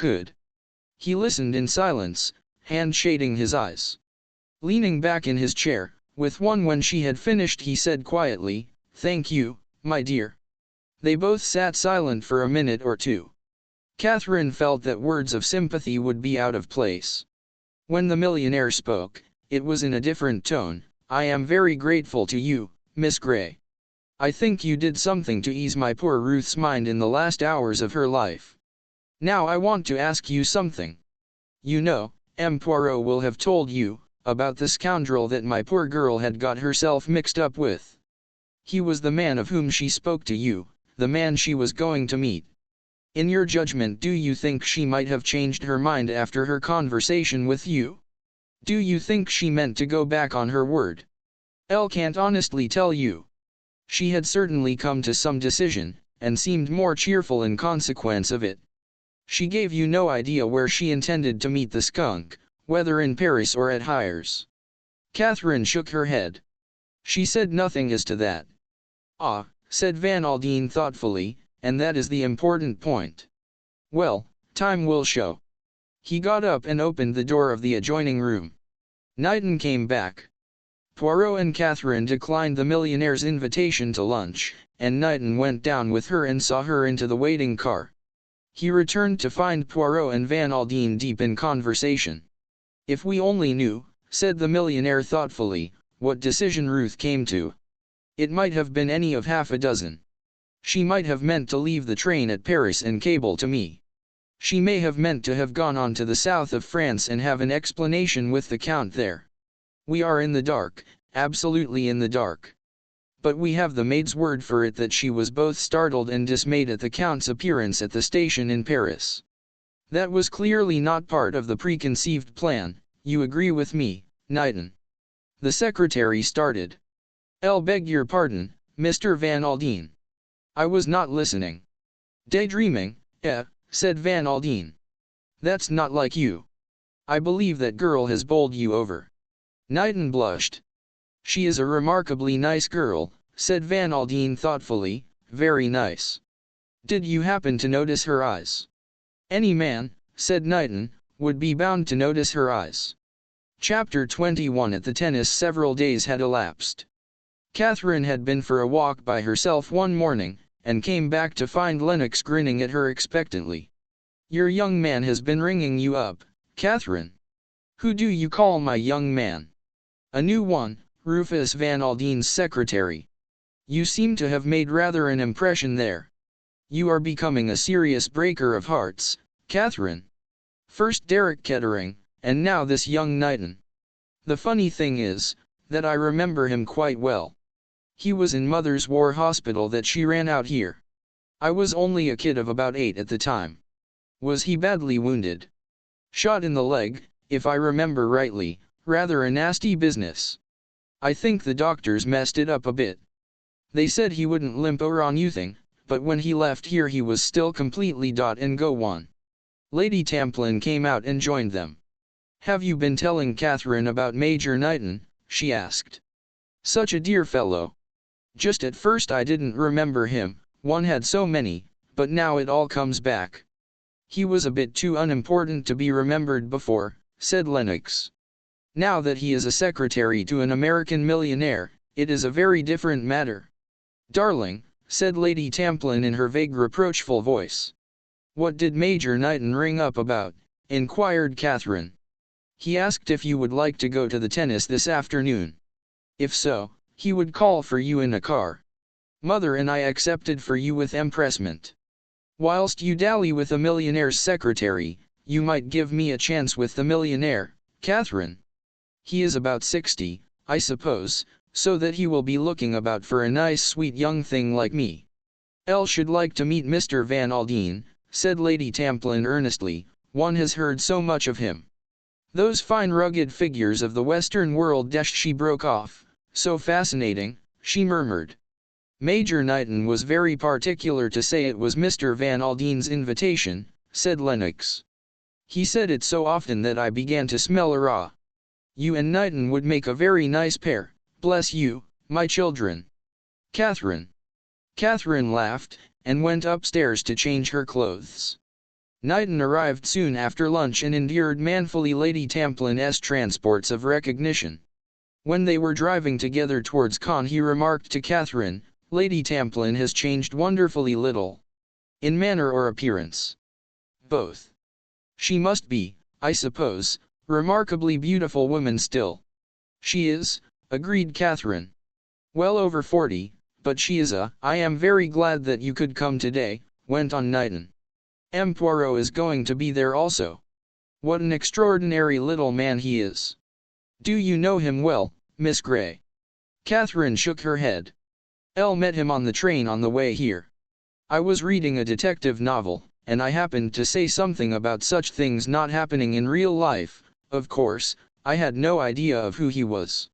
could. He listened in silence, hand shading his eyes. Leaning back in his chair, with one when she had finished, he said quietly, "Thank you, my dear." They both sat silent for a minute or two. Catherine felt that words of sympathy would be out of place. When the millionaire spoke, it was in a different tone. "I am very grateful to you, Miss Gray. I think you did something to ease my poor Ruth's mind in the last hours of her life. Now I want to ask you something. You know, M. Poirot will have told you about the scoundrel that my poor girl had got herself mixed up with. He was the man of whom she spoke to you, the man she was going to meet. In your judgment, do you think she might have changed her mind after her conversation with you? Do you think she meant to go back on her word? Elle can't honestly tell you. She had certainly come to some decision, and seemed more cheerful in consequence of it. She gave you no idea where she intended to meet the skunk, whether in Paris or at Hyères?" Catherine shook her head. "She said nothing as to that." "Ah," said Van Aldine thoughtfully, "and that is the important point. Well, time will show." He got up and opened the door of the adjoining room. Knighton came back. Poirot and Catherine declined the millionaire's invitation to lunch, and Knighton went down with her and saw her into the waiting car. He returned to find Poirot and Van Aldine deep in conversation. "If we only knew," said the millionaire thoughtfully, "what decision Ruth came to. It might have been any of half a dozen. She might have meant to leave the train at Paris and cable to me. She may have meant to have gone on to the south of France and have an explanation with the Count there. We are in the dark, absolutely in the dark. But we have the maid's word for it that she was both startled and dismayed at the Count's appearance at the station in Paris. That was clearly not part of the preconceived plan. You agree with me, Knighton?" The secretary started. "I'll beg your pardon, Mr. Van Aldine. I was not listening." "Daydreaming, said Van Aldine. "That's not like you. I believe that girl has bowled you over." Knighton blushed. "She is a remarkably nice girl," said Van Aldine thoughtfully, "very nice. Did you happen to notice her eyes?" "Any man," said Knighton, "would be bound to notice her eyes." Chapter 21. At the tennis. Several days had elapsed. Catherine had been for a walk by herself one morning, and came back to find Lennox grinning at her expectantly. "Your young man has been ringing you up, Catherine." "Who do you call my young man?" "A new one, Rufus Van Aldine's secretary. You seem to have made rather an impression there. You are becoming a serious breaker of hearts, Catherine. First Derek Kettering, and now this young Knighton. The funny thing is, that I remember him quite well. He was in Mother's War Hospital that she ran out here. I was only a kid of about 8 at the time. Was he badly wounded?" "Shot in the leg, if I remember rightly, rather a nasty business. I think the doctors messed it up a bit. They said he wouldn't limp or anything, but when he left here he was still completely and go one." Lady Tamplin came out and joined them. "Have you been telling Catherine about Major Knighton?" she asked. "Such a dear fellow. Just at first I didn't remember him, one had so many, but now it all comes back. He was a bit too unimportant to be remembered before," said Lennox. "Now that he is a secretary to an American millionaire, it is a very different matter." "Darling," said Lady Tamplin in her vague reproachful voice. "What did Major Knighton ring up about?" inquired Catherine. "He asked if you would like to go to the tennis this afternoon. If so, he would call for you in a car. Mother and I accepted for you with empressement. Whilst you dally with a millionaire's secretary, you might give me a chance with the millionaire, Catherine. He is about 60, I suppose, so that he will be looking about for a nice sweet young thing like me." "Elle should like to meet Mr. Van Aldine," said Lady Tamplin earnestly, "one has heard so much of him. Those fine rugged figures of the Western world." She broke off. "So fascinating," she murmured. "Major Knighton was very particular to say it was Mr. Van Aldine's invitation," said Lennox. "He said it so often that I began to smell a raw. You and Knighton would make a very nice pair, bless you, my children." Catherine laughed, and went upstairs to change her clothes. Knighton arrived soon after lunch and endured manfully Lady Tamplin's transports of recognition. When they were driving together towards Cannes, he remarked to Catherine, "Lady Tamplin has changed wonderfully little. In manner or appearance?" "Both. She must be, I suppose, remarkably beautiful woman still." "She is," agreed Catherine. "Well over 40, but she is a—" "I am very glad that you could come today," went on Knighton. "M. Poirot is going to be there also. What an extraordinary little man he is." "Do you know him well, Miss Grey?" Catherine shook her head. "Elle met him on the train on the way here. I was reading a detective novel, and I happened to say something about such things not happening in real life. Of course, I had no idea of who he was."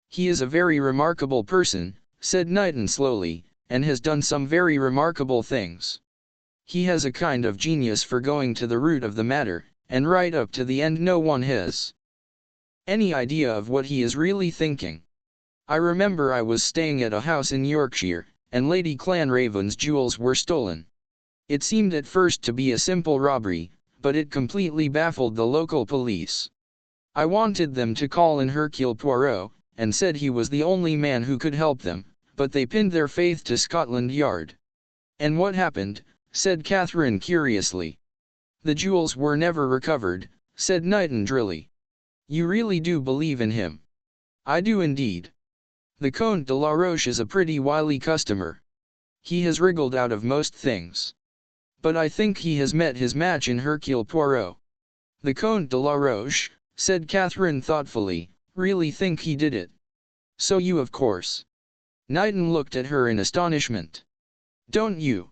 "He is a very remarkable person," said Knighton slowly, "and has done some very remarkable things. He has a kind of genius for going to the root of the matter, and right up to the end no one has any idea of what he is really thinking. I remember I was staying at a house in Yorkshire, and Lady Clanraven's jewels were stolen. It seemed at first to be a simple robbery, but it completely baffled the local police. I wanted them to call in Hercule Poirot, and said he was the only man who could help them, but they pinned their faith to Scotland Yard." "And what happened?" said Catherine curiously. "The jewels were never recovered," said Knighton drily. "You really do believe in him?" "I do indeed. The Comte de la Roche is a pretty wily customer. He has wriggled out of most things. But I think he has met his match in Hercule Poirot." "The Comte de la Roche," said Catherine thoughtfully, "really think he did it?" "So you of course." Knighton looked at her in astonishment. "Don't you?"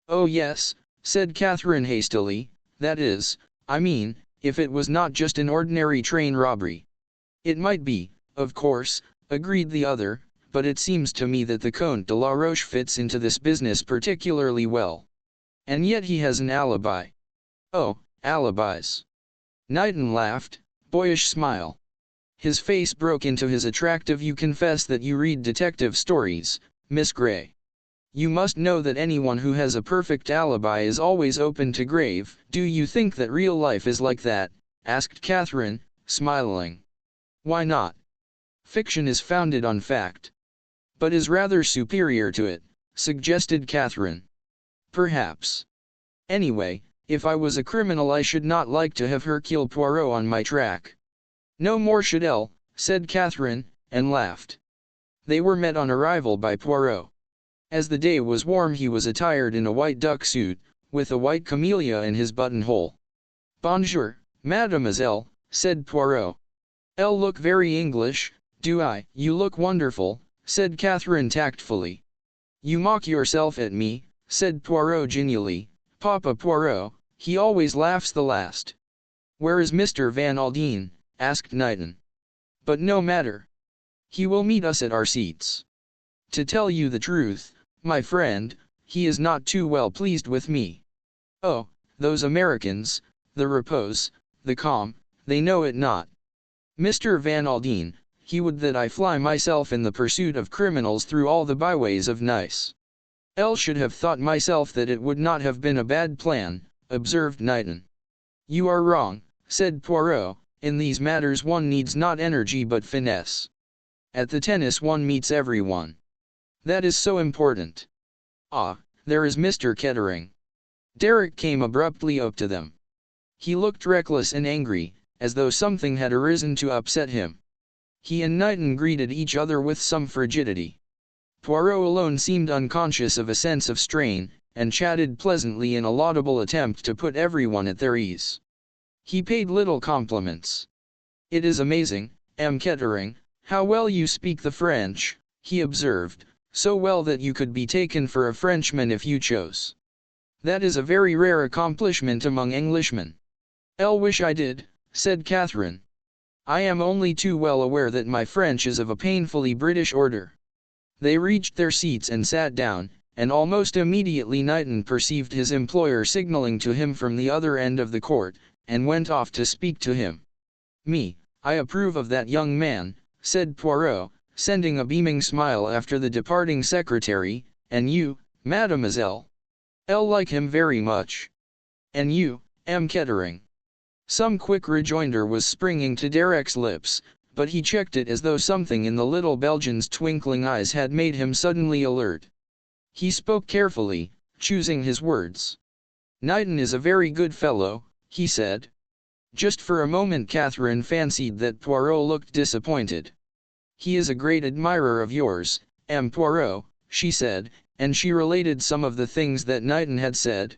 "Oh yes," said Catherine hastily, "that is, I mean, if it was not just an ordinary train robbery." "It might be, of course," agreed the other, "but it seems to me that the Comte de la Roche fits into this business particularly well. And yet he has an alibi." "Oh, alibis." Knighton laughed, boyish smile. His face broke into his attractive "You confess that you read detective stories, Miss Grey. You must know that anyone who has a perfect alibi is always open to grave." "Do you think that real life is like that?" asked Catherine, smiling. "Why not? Fiction is founded on fact." "But is rather superior to it," suggested Catherine. "Perhaps. Anyway, if I was a criminal I should not like to have Hercule Poirot on my track." "No more should Elle," said Catherine, and laughed. They were met on arrival by Poirot. As the day was warm he was attired in a white duck suit, with a white camellia in his buttonhole. "Bonjour, mademoiselle," said Poirot. "Elle look very English, do I?" "You look wonderful," said Catherine tactfully. "You mock yourself at me," said Poirot genially. "Papa Poirot, he always laughs the last." "Where is Mr. Van Aldine?" asked Knighton. "But no matter. He will meet us at our seats. To tell you the truth, my friend, he is not too well pleased with me. Oh, those Americans, the repose, the calm, they know it not. Mr. Van Aldine, he would that I fly myself in the pursuit of criminals through all the byways of Nice." "Elle should have thought myself that it would not have been a bad plan," observed Knighton. "You are wrong," said Poirot, "in these matters one needs not energy but finesse. At the tennis one meets everyone. That is so important. Ah, there is Mr. Kettering." Derek came abruptly up to them. He looked reckless and angry, as though something had arisen to upset him. He and Knighton greeted each other with some frigidity. Poirot alone seemed unconscious of a sense of strain, and chatted pleasantly in a laudable attempt to put everyone at their ease. He paid little compliments. "It is amazing, M. Kettering, how well you speak the French," he observed, "so well that you could be taken for a Frenchman if you chose. That is a very rare accomplishment among Englishmen." "I'll wish I did," said Catherine. "I am only too well aware that my French is of a painfully British order." They reached their seats and sat down, and almost immediately Knighton perceived his employer signaling to him from the other end of the court, and went off to speak to him. I approve of that young man," said Poirot, sending a beaming smile after the departing secretary. "And you, mademoiselle?" "I'll like him very much." "And you, M. Kettering. Some quick rejoinder was springing to Derek's lips, but he checked it as though something in the little Belgian's twinkling eyes had made him suddenly alert. He spoke carefully, choosing his words. "Knighton is a very good fellow," he said. Just for a moment Catherine fancied that Poirot looked disappointed. "He is a great admirer of yours, M. Poirot," she said, and she related some of the things that Knighton had said.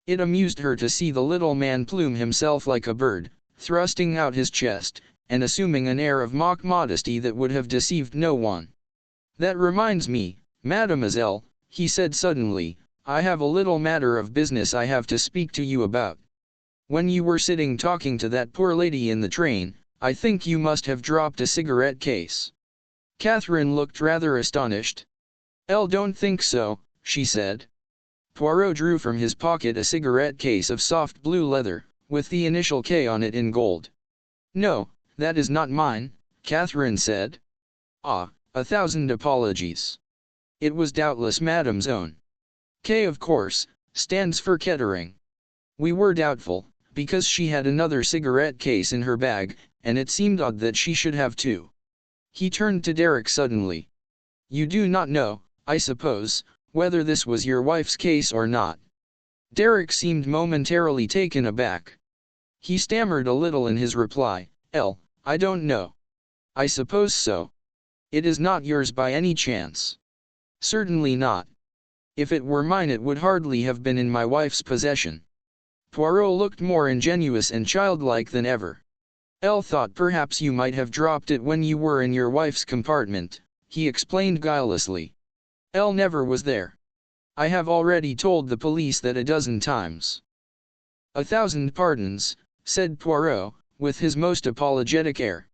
It amused her to see the little man plume himself like a bird, thrusting out his chest, and assuming an air of mock modesty that would have deceived no one. "That reminds me, mademoiselle," he said suddenly, "I have a little matter of business I have to speak to you about. When you were sitting talking to that poor lady in the train, I think you must have dropped a cigarette case." Catherine looked rather astonished. "Don't think so," she said. Poirot drew from his pocket a cigarette case of soft blue leather, with the initial K on it in gold. "No, that is not mine," Catherine said. "Ah, 1,000 apologies. It was doubtless Madame's own. K, of course, stands for Kettering. We were doubtful, because she had another cigarette case in her bag, and it seemed odd that she should have two." He turned to Derek suddenly. "You do not know, I suppose, whether this was your wife's case or not?" Derek seemed momentarily taken aback. He stammered a little in his reply. I don't know. I suppose so. It is not yours by any chance?" "Certainly not. If it were mine it would hardly have been in my wife's possession." Poirot looked more ingenuous and childlike than ever. "Thought perhaps you might have dropped it when you were in your wife's compartment," he explained guilelessly. Never was there. I have already told the police that a dozen times." "1,000 pardons," said Poirot, with his most apologetic air.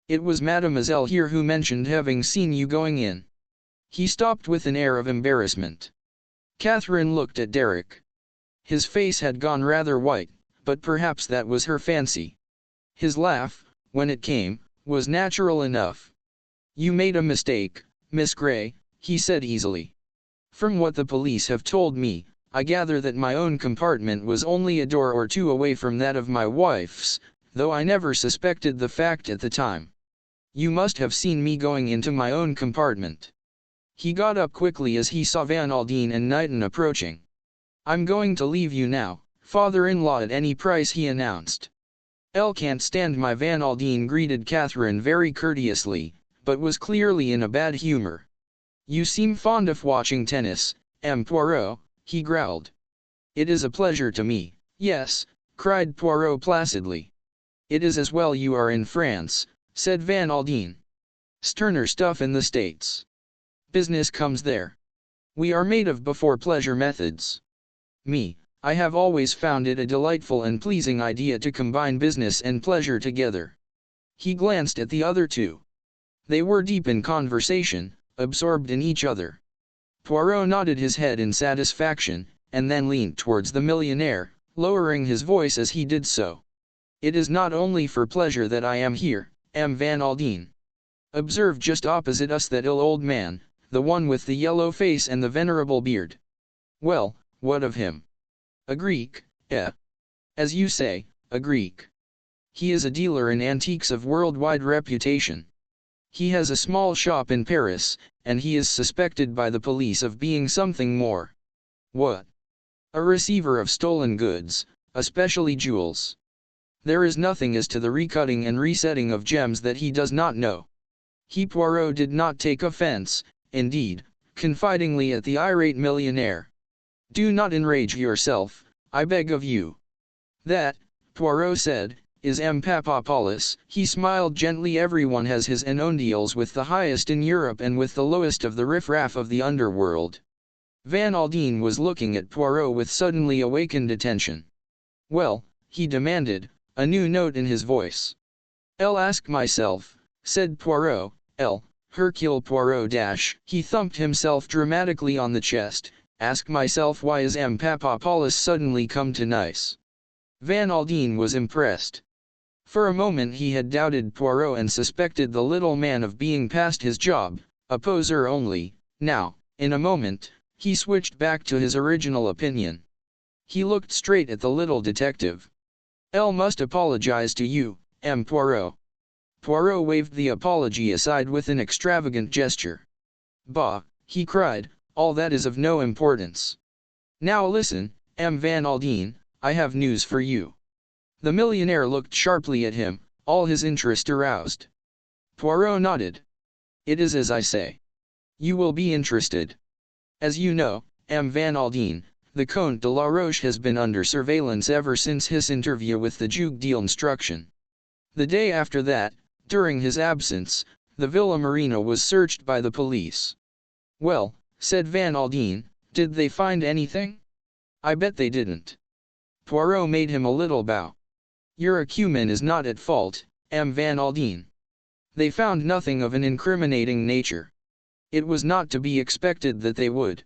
"It was mademoiselle here who mentioned having seen you going in." He stopped with an air of embarrassment. Catherine looked at Derek. His face had gone rather white, but perhaps that was her fancy. His laugh, when it came, was natural enough. "You made a mistake, Miss Gray," he said easily. "From what the police have told me, I gather that my own compartment was only a door or two away from that of my wife's, though I never suspected the fact at the time. You must have seen me going into my own compartment." He got up quickly as he saw Van Aldine and Knighton approaching. "I'm going to leave you now, father-in-law, at any price," he announced. Can't stand my." Van Aldine greeted Catherine very courteously, but was clearly in a bad humor. "You seem fond of watching tennis, M. Poirot," he growled. "It is a pleasure to me." "Yes," cried Poirot placidly. "It is as well you are in France," said Van Aldine. "Sterner stuff in the States. Business comes there. We are made of before pleasure methods. I have always found it a delightful and pleasing idea to combine business and pleasure together." He glanced at the other two. They were deep in conversation, absorbed in each other. Poirot nodded his head in satisfaction, and then leaned towards the millionaire, lowering his voice as he did so. "It is not only for pleasure that I am here, M. Van Aldine. Observe just opposite us that ill old man, the one with the yellow face and the venerable beard. Well, what of him? A Greek, eh? As you say, a Greek. He is a dealer in antiques of worldwide reputation. He has a small shop in Paris, and he is suspected by the police of being something more. What? A receiver of stolen goods, especially jewels. There is nothing as to the recutting and resetting of gems that he does not know." Poirot did not take offense, indeed, confidingly at the irate millionaire. "Do not enrage yourself, I beg of you. That," Poirot said, "is M. Papadopoulos." He smiled gently. "Everyone has his own deals, with the highest in Europe and with the lowest of the riffraff of the underworld." Van Aldine was looking at Poirot with suddenly awakened attention. "Well," he demanded, a new note in his voice. "I'll ask myself," said Poirot. Hercule Poirot — he thumped himself dramatically on the chest, "ask myself why is M. Papadopoulos suddenly come to Nice?" Van Aldine was impressed. For a moment he had doubted Poirot and suspected the little man of being past his job, a poser only. Now, in a moment, he switched back to his original opinion. He looked straight at the little detective. "Elle must apologize to you, M. Poirot." Poirot waved the apology aside with an extravagant gesture. "Bah," he cried, "all that is of no importance. Now listen, M. Van Aldine, I have news for you." The millionaire looked sharply at him, all his interest aroused. Poirot nodded. "It is as I say. You will be interested. As you know, M. Van Aldine, the Comte de la Roche has been under surveillance ever since his interview with the Duc d'Instruction. The day after that, during his absence, the Villa Marina was searched by the police." "Well," said Van Aldine, "did they find anything?" "I bet they didn't." Poirot made him a little bow. "Your acumen is not at fault, M. Van Aldine. They found nothing of an incriminating nature. It was not to be expected that they would.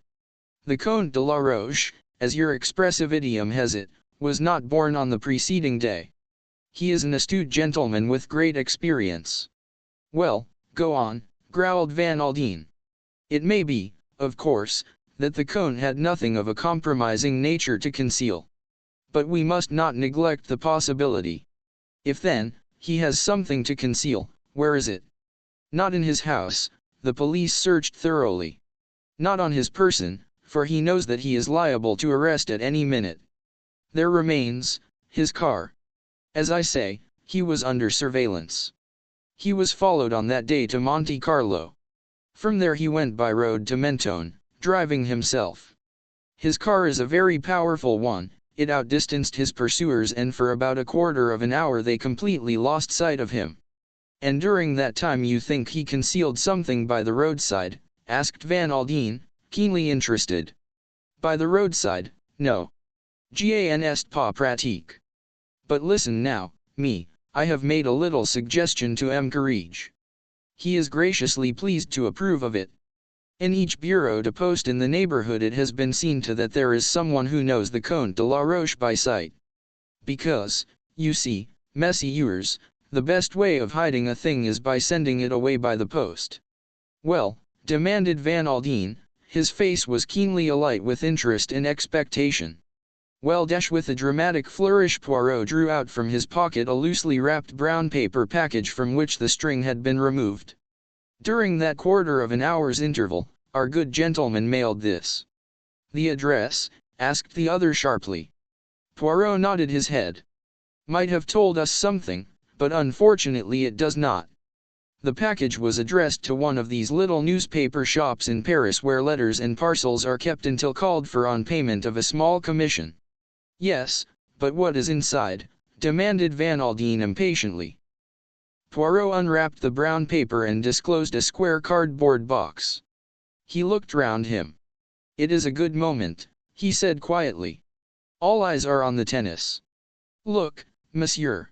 The Comte de la Roche, as your expressive idiom has it, was not born on the preceding day. He is an astute gentleman with great experience." "Well, go on," growled Van Aldine. "It may be, of course, that the Comte had nothing of a compromising nature to conceal. But we must not neglect the possibility. If then, he has something to conceal, where is it? Not in his house, the police searched thoroughly. Not on his person, for he knows that he is liable to arrest at any minute. There remains his car. As I say, he was under surveillance. He was followed on that day to Monte Carlo. From there he went by road to Mentone, driving himself. His car is a very powerful one. It outdistanced his pursuers, and for about a quarter of an hour they completely lost sight of him." "And during that time you think he concealed something by the roadside?" asked Van Aldine, keenly interested. "By the roadside, no. J'en est pas pratique. But listen now, I have made a little suggestion to M. Courage. He is graciously pleased to approve of it. In each bureau de poste in the neighborhood it has been seen to that there is someone who knows the Comte de la Roche by sight. Because, you see, messieurs, the best way of hiding a thing is by sending it away by the post." "Well," demanded Van Aldine, his face was keenly alight with interest and expectation. "Well, with a dramatic flourish Poirot drew out from his pocket a loosely wrapped brown paper package from which the string had been removed. During that quarter of an hour's interval, our good gentleman mailed this." "The address?" asked the other sharply. Poirot nodded his head. "Might have told us something, but unfortunately it does not. The package was addressed to one of these little newspaper shops in Paris where letters and parcels are kept until called for on payment of a small commission." "Yes, but what is inside?" demanded Van Aldine impatiently. Poirot unwrapped the brown paper and disclosed a square cardboard box. He looked round him. "It is a good moment," he said quietly. "All eyes are on the tennis. Look, monsieur."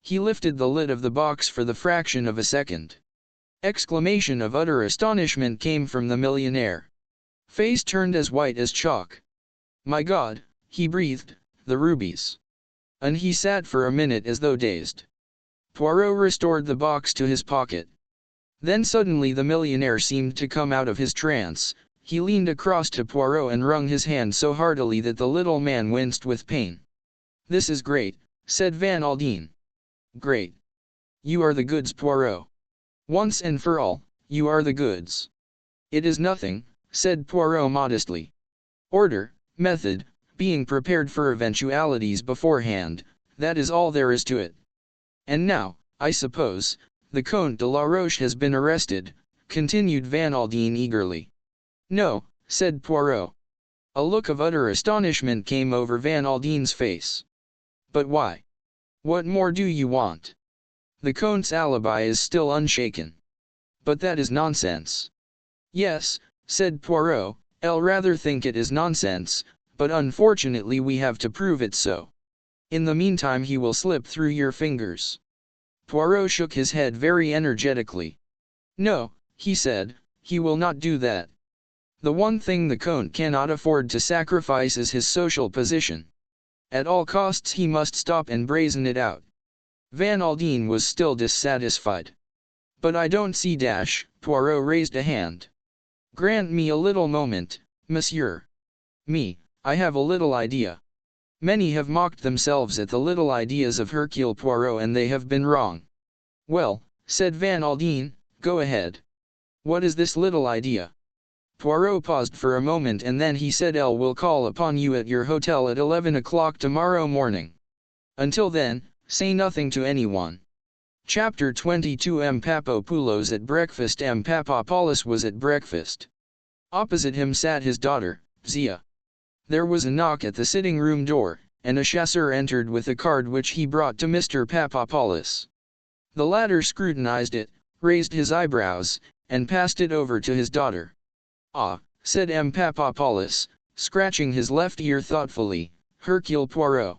He lifted the lid of the box for the fraction of a second. Exclamation of utter astonishment came from the millionaire. Face turned as white as chalk. "My God," he breathed, "the rubies." And he sat for a minute as though dazed. Poirot restored the box to his pocket. Then suddenly the millionaire seemed to come out of his trance. He leaned across to Poirot and wrung his hand so heartily that the little man winced with pain. "This is great," said Van Aldine. "Great. You are the goods, Poirot. Once and for all, you are the goods." "It is nothing," said Poirot modestly. "Order, method, being prepared for eventualities beforehand, that is all there is to it. And now, I suppose, the Comte de la Roche has been arrested," continued Van Aldine eagerly. "No," said Poirot. A look of utter astonishment came over Van Aldine's face. "But why? What more do you want? The Comte's alibi is still unshaken." "But that is nonsense." "Yes," said Poirot, "I'll rather think it is nonsense, but unfortunately we have to prove it so. In the meantime he will slip through your fingers." Poirot shook his head very energetically. "No," he said, "he will not do that. The one thing the Comte cannot afford to sacrifice is his social position. At all costs he must stop and brazen it out." Van Aldine was still dissatisfied. "But I don't see dash." Poirot raised a hand. "Grant me a little moment, monsieur. I have a little idea." Many have mocked themselves at the little ideas of Hercule Poirot, and they have been wrong. Well, said Van Aldine, go ahead. What is this little idea? Poirot paused for a moment, and then he said, "Elle will call upon you at your hotel at 11 o'clock tomorrow morning. Until then, say nothing to anyone." Chapter 22. M. Papopoulos at breakfast. M. Papopoulos was at breakfast. Opposite him sat his daughter, Zia. There was a knock at the sitting-room door, and a chasseur entered with a card which he brought to Mr. Papopoulos. The latter scrutinized it, raised his eyebrows, and passed it over to his daughter. "Ah," said M. Papopoulos, scratching his left ear thoughtfully, "Hercule Poirot.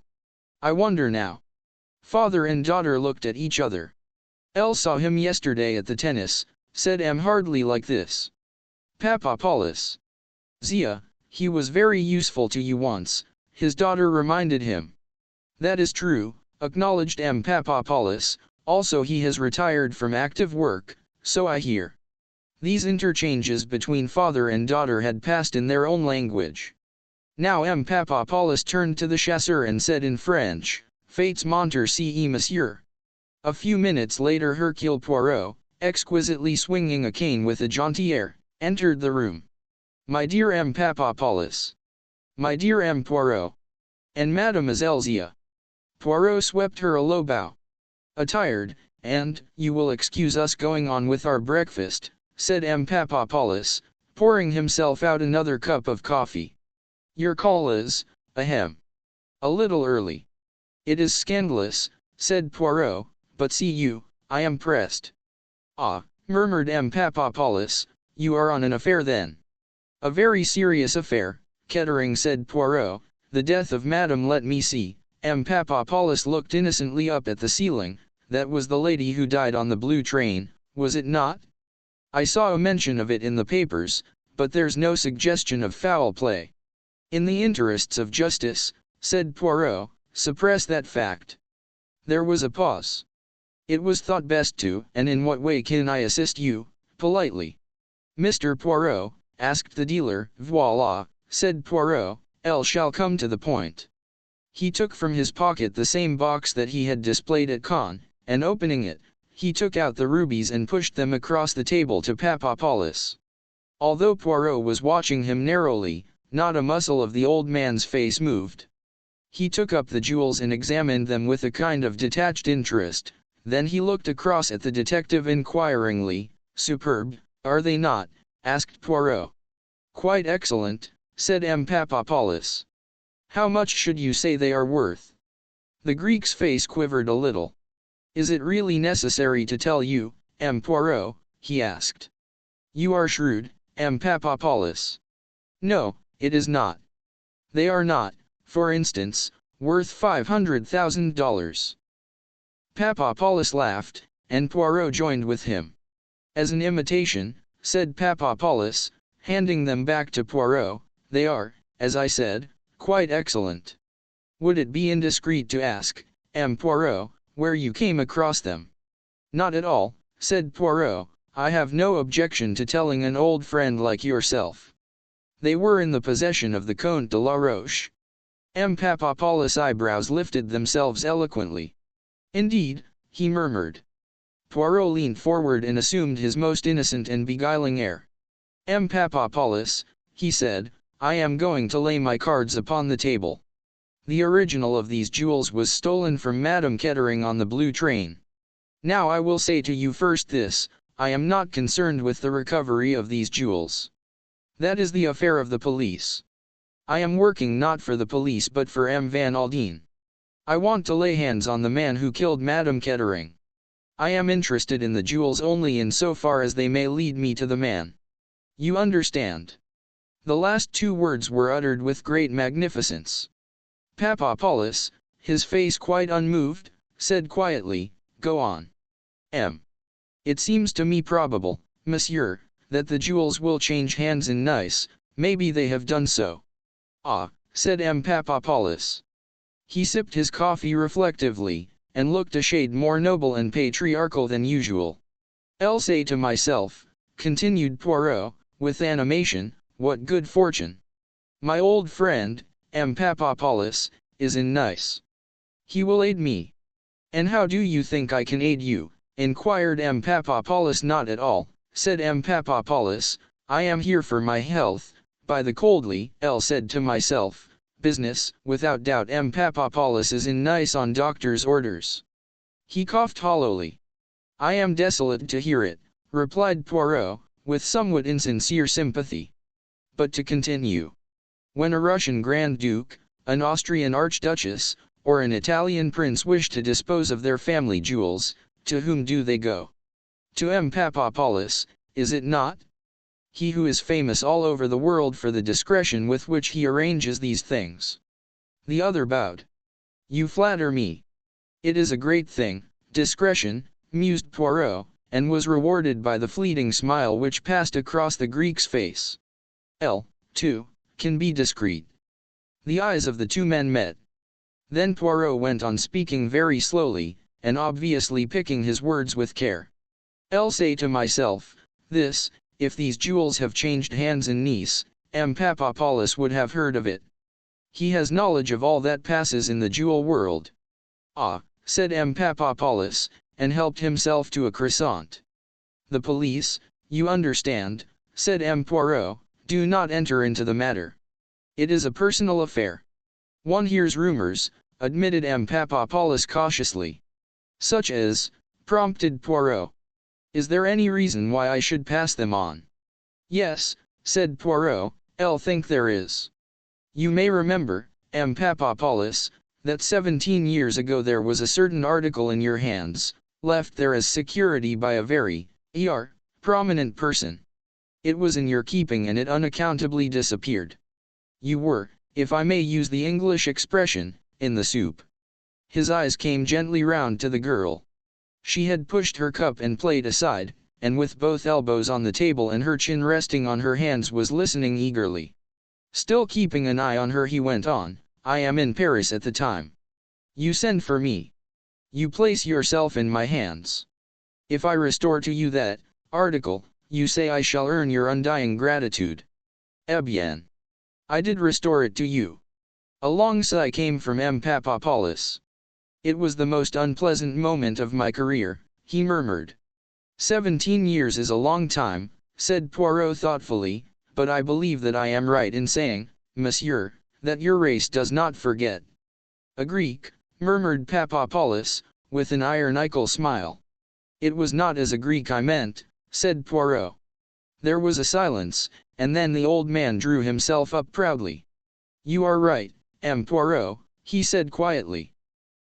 I wonder now." Father and daughter looked at each other. "Elle saw him yesterday at the tennis," said M. hardly like this. Papopoulos. "Zia, he was very useful to you once," his daughter reminded him. "That is true," acknowledged M. Papopoulos, "also he has retired from active work, so I hear." These interchanges between father and daughter had passed in their own language. Now M. Papopoulos turned to the chasseur and said in French, "Faites monter ce monsieur." A few minutes later Hercule Poirot, exquisitely swinging a cane with a jaunty air, entered the room. "My dear M. Papopoulos." "My dear M. Poirot." "And Mademoiselle Zia." Poirot swept her a low bow. "Attired, and, you will excuse us going on with our breakfast," said M. Papopoulos, pouring himself out another cup of coffee. "Your call is, ahem, a little early." "It is scandalous," said Poirot, "but see you, I am pressed." "Ah," murmured M. Papopoulos, "you are on an affair then." "A very serious affair, Kettering," said Poirot, "the death of Madame. Let me see." M. Papopoulos looked innocently up at the ceiling. "That was the lady who died on the blue train, was it not? I saw a mention of it in the papers, but there's no suggestion of foul play." "In the interests of justice," said Poirot, "suppress that fact." There was a pause. "It was thought best to." "And in what way can I assist you?" "Politely." "Mr. Poirot," asked the dealer. "Voila," said Poirot, "Elle shall come to the point." He took from his pocket the same box that he had displayed at Cannes, and opening it, he took out the rubies and pushed them across the table to Papopoulos. Although Poirot was watching him narrowly, not a muscle of the old man's face moved. He took up the jewels and examined them with a kind of detached interest, then he looked across at the detective inquiringly. "Superb, are they not?" asked Poirot. "Quite excellent," said M. Papopoulos. "How much should you say they are worth?" The Greek's face quivered a little. "Is it really necessary to tell you, M. Poirot?" he asked. "You are shrewd, M. Papopoulos." "No, it is not." "They are not, for instance, worth $500,000. Papopoulos laughed, and Poirot joined with him. "As an imitation," said Papopoulos, handing them back to Poirot, "they are, as I said, quite excellent. Would it be indiscreet to ask, M. Poirot, where you came across them?" "Not at all," said Poirot, "I have no objection to telling an old friend like yourself. They were in the possession of the Comte de la Roche." M. Papopoulos' eyebrows lifted themselves eloquently. "Indeed," he murmured. Poirot leaned forward and assumed his most innocent and beguiling air. "M. Papopoulos," he said, "I am going to lay my cards upon the table. The original of these jewels was stolen from Madame Kettering on the blue train. Now I will say to you first this, I am not concerned with the recovery of these jewels. That is the affair of the police. I am working not for the police but for M. Van Aldine. I want to lay hands on the man who killed Madame Kettering. I am interested in the jewels only in so far as they may lead me to the man. You understand?" The last two words were uttered with great magnificence. Papopoulos, his face quite unmoved, said quietly, "Go on. M. It seems to me probable, monsieur, that the jewels will change hands in Nice. Maybe they have done so." "Ah," said M. Papopoulos. He sipped his coffee reflectively, and looked a shade more noble and patriarchal than usual. "I'll say to myself," continued Poirot, with animation, "what good fortune. My old friend, M. Papopoulos, isn't nice. He will aid me. And how do you think I can aid you? Inquired M. Papadopoulos. Not at all, said M. Papadopoulos, I am here for my health. By the coldly, L said to myself, business, without doubt M. Papadopoulos is in nice on doctor's orders. He coughed hollowly. I am desolate to hear it, replied Poirot, with somewhat insincere sympathy. But to continue. When a Russian Grand Duke, an Austrian Archduchess, or an Italian prince wish to dispose of their family jewels, to whom do they go? To M. Papadopoulos, is it not? He who is famous all over the world for the discretion with which he arranges these things. The other bowed. You flatter me. It is a great thing, discretion, mused Poirot, and was rewarded by the fleeting smile which passed across the Greek's face. L, too, can be discreet. The eyes of the two men met. Then Poirot went on speaking very slowly, and obviously picking his words with care. I'll say to myself, this, if these jewels have changed hands in Nice, M. Papadopoulos would have heard of it. He has knowledge of all that passes in the jewel world. Ah, said M. Papadopoulos, and helped himself to a croissant. The police, you understand, said M. Poirot, do not enter into the matter. It is a personal affair. One hears rumors, admitted M. Papadopoulos cautiously. Such as, prompted Poirot. Is there any reason why I should pass them on? Yes, said Poirot, I'll think there is. You may remember, M. Papadopoulos, that 17 years ago there was a certain article in your hands, left there as security by a very, prominent person. It was in your keeping and it unaccountably disappeared. You were, if I may use the English expression, in the soup. His eyes came gently round to the girl. She had pushed her cup and plate aside, and with both elbows on the table and her chin resting on her hands was listening eagerly. Still keeping an eye on her he went on, I am in Paris at the time. You send for me. You place yourself in my hands. If I restore to you that article, you say I shall earn your undying gratitude. Eh bien. I did restore it to you. A long sigh came from M. Papadopoulos. It was the most unpleasant moment of my career, he murmured. 17 years is a long time, said Poirot thoughtfully, but I believe that I am right in saying, monsieur, that your race does not forget. A Greek, murmured Papadopoulos, with an ironical smile. It was not as a Greek I meant, said Poirot. There was a silence, and then the old man drew himself up proudly. You are right, M. Poirot, he said quietly.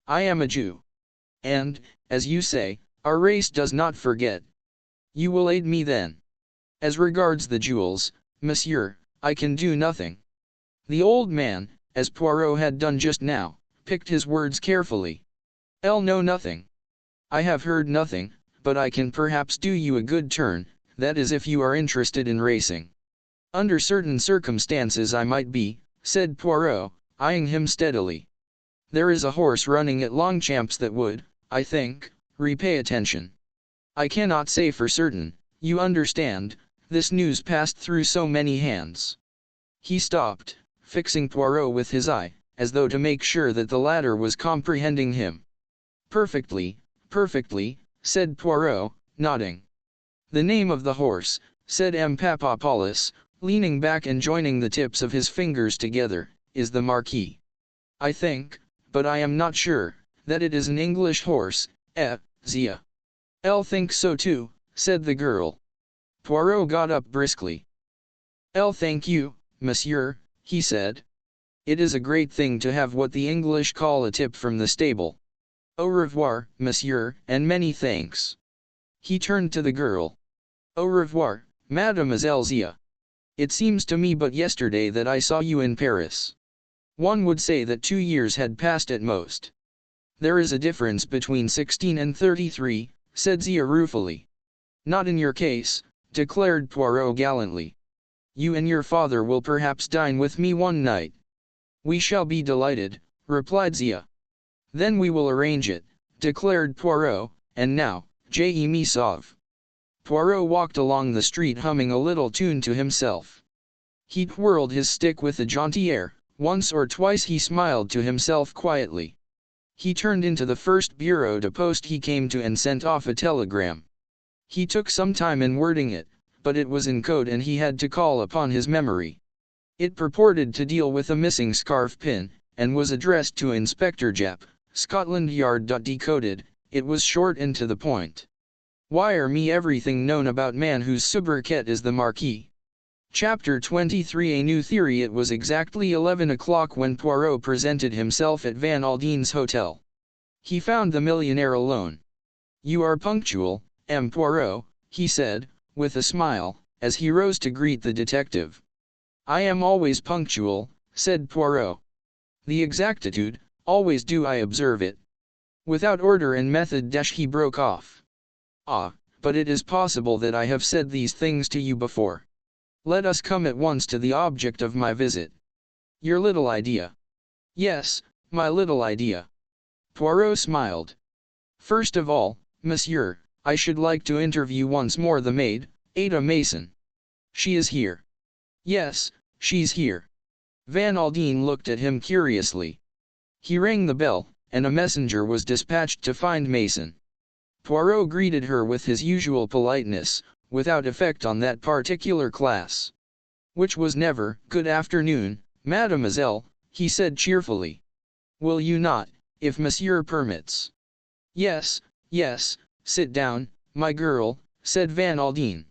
I am a Jew. And, as you say, our race does not forget. You will aid me then. As regards the jewels, monsieur, I can do nothing. The old man, as Poirot had done just now, picked his words carefully. I'll know nothing. I have heard nothing, but I can perhaps do you a good turn, that is if you are interested in racing. Under certain circumstances I might be, said Poirot, eyeing him steadily. There is a horse running at Longchamps that would, I think, repay attention. I cannot say for certain, you understand, this news passed through so many hands. He stopped, fixing Poirot with his eye, as though to make sure that the latter was comprehending him. Perfectly, said Poirot, nodding. The name of the horse, said M. Papadopoulos, leaning back and joining the tips of his fingers together, is the Marquis. I think, but I am not sure, that it is an English horse, Zia. I'll think so too, said the girl. Poirot got up briskly. I'll thank you, monsieur, he said. It is a great thing to have what the English call a tip from the stable. Au revoir, monsieur, and many thanks. He turned to the girl. Au revoir, Mademoiselle Zia. It seems to me but yesterday that I saw you in Paris. One would say that 2 years had passed at most. There is a difference between 16 and 33, said Zia ruefully. Not in your case, declared Poirot gallantly. You and your father will perhaps dine with me one night. We shall be delighted, replied Zia. Then we will arrange it, declared Poirot, and now, je me sauve. Poirot walked along the street humming a little tune to himself. He twirled his stick with a jaunty air, Once or twice he smiled to himself quietly. He turned into the first bureau de poste he came to and sent off a telegram. He took some time in wording it, but it was in code and he had to call upon his memory. It purported to deal with a missing scarf pin, and was addressed to Inspector Japp, Scotland Yard. Decoded, it was short and to the point. Wire me everything known about man whose sobriquet is the Marquis. Chapter 23 A New Theory. It was exactly 11 o'clock when Poirot presented himself at Van Aldine's hotel. He found the millionaire alone. "You are punctual, M. Poirot," he said, with a smile, as he rose to greet the detective. "I am always punctual," said Poirot. "The exactitude, always do I observe it." Without order and method he broke off. "Ah, but it is possible that I have said these things to you before. Let us come at once to the object of my visit. Your little idea." "Yes, my little idea." Poirot smiled. "First of all, monsieur, I should like to interview once more the maid, Ada Mason. She is here." "Yes, she's here." Van Aldine looked at him curiously. He rang the bell, and a messenger was dispatched to find Mason. Poirot greeted her with his usual politeness, without effect on that particular class. Which was never, "Good afternoon, mademoiselle," he said cheerfully. "Will you not, if monsieur permits?" "Yes, yes, sit down, my girl," said Van Aldine.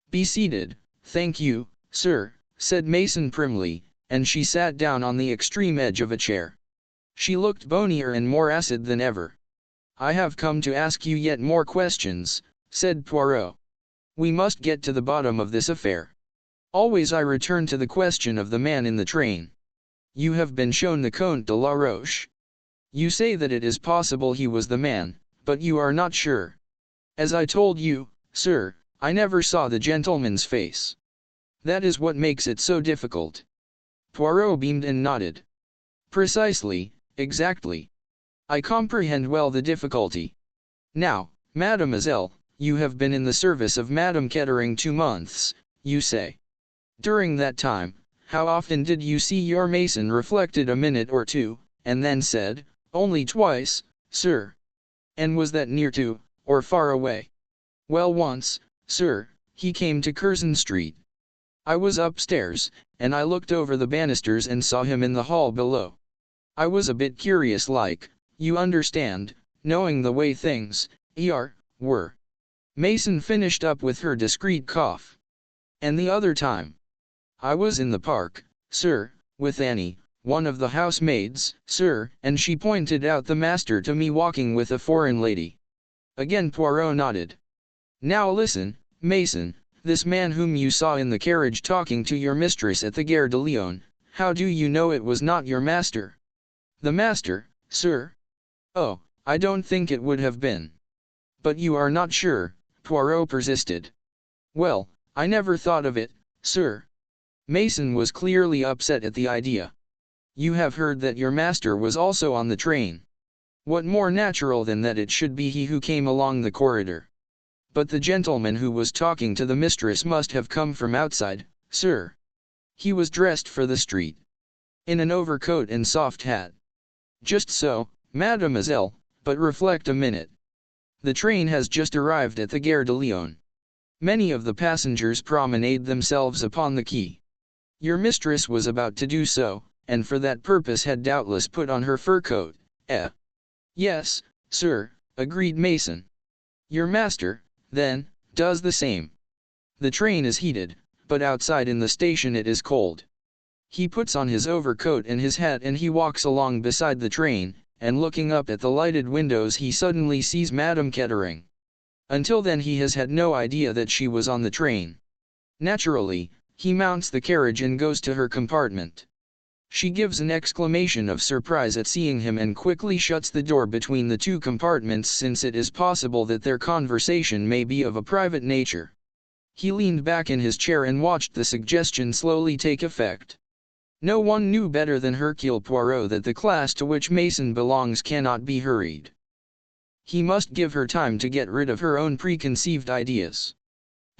"Be seated, thank you, sir," said Mason primly, and she sat down on the extreme edge of a chair. She looked bonier and more acid than ever. "I have come to ask you yet more questions," said Poirot. "We must get to the bottom of this affair. Always I return to the question of the man in the train. You have been shown the Comte de la Roche. You say that it is possible he was the man, but you are not sure. As I told you, sir, I never saw the gentleman's face. That is what makes it so difficult." Poirot beamed and nodded. "Precisely, exactly. I comprehend well the difficulty. Now, mademoiselle, you have been in the service of Madame Kettering 2 months, you say. During that time, how often did you see your Mason?" Reflected a minute or two, and then said, "Only twice, sir." "And was that near to, or far away?" "Well, once, sir, he came to Curzon Street. I was upstairs, and I looked over the banisters and saw him in the hall below. I was a bit curious like, you understand, knowing the way things were." Mason finished up with her discreet cough. "And the other time?" "I was in the park, sir, with Annie, one of the housemaids, sir," and she pointed out the master to me walking with a foreign lady. Again Poirot nodded. "Now listen, Mason, this man whom you saw in the carriage talking to your mistress at the Gare de Lyon, how do you know it was not your master?" "The master, sir? Oh, I don't think it would have been." "But you are not sure?" Poirot persisted. "Well, I never thought of it, sir." Mason was clearly upset at the idea. "You have heard that your master was also on the train. What more natural than that it should be he who came along the corridor? But the gentleman who was talking to the mistress must have come from outside, sir. He was dressed for the street. In an overcoat and soft hat." "Just so, mademoiselle, but reflect a minute. The train has just arrived at the Gare de Lyon. Many of the passengers promenade themselves upon the quay. Your mistress was about to do so, and for that purpose had doubtless put on her fur coat, eh?" "Yes, sir," agreed Mason. "Your master, then, does the same. The train is heated, but outside in the station it is cold. He puts on his overcoat and his hat and he walks along beside the train, and looking up at the lighted windows he suddenly sees Madame Kettering. Until then he has had no idea that she was on the train. Naturally, he mounts the carriage and goes to her compartment. She gives an exclamation of surprise at seeing him and quickly shuts the door between the two compartments, since it is possible that their conversation may be of a private nature. He leaned back in his chair and watched the suggestion slowly take effect. No one knew better than Hercule Poirot that the class to which Mason belongs cannot be hurried. He must give her time to get rid of her own preconceived ideas.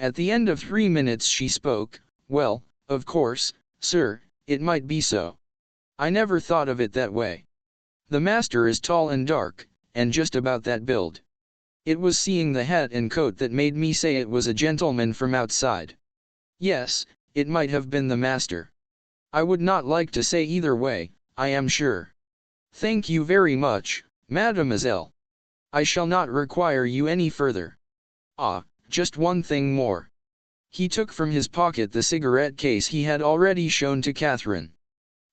At the end of 3 minutes she spoke. "Well, of course, sir, it might be so. I never thought of it that way. The master is tall and dark, and just about that build. It was seeing the hat and coat that made me say it was a gentleman from outside. Yes, it might have been the master. I would not like to say either way, I am sure. Thank you very much, mademoiselle. I shall not require you any further. Ah, just one thing more. He took from his pocket the cigarette case he had already shown to Catherine.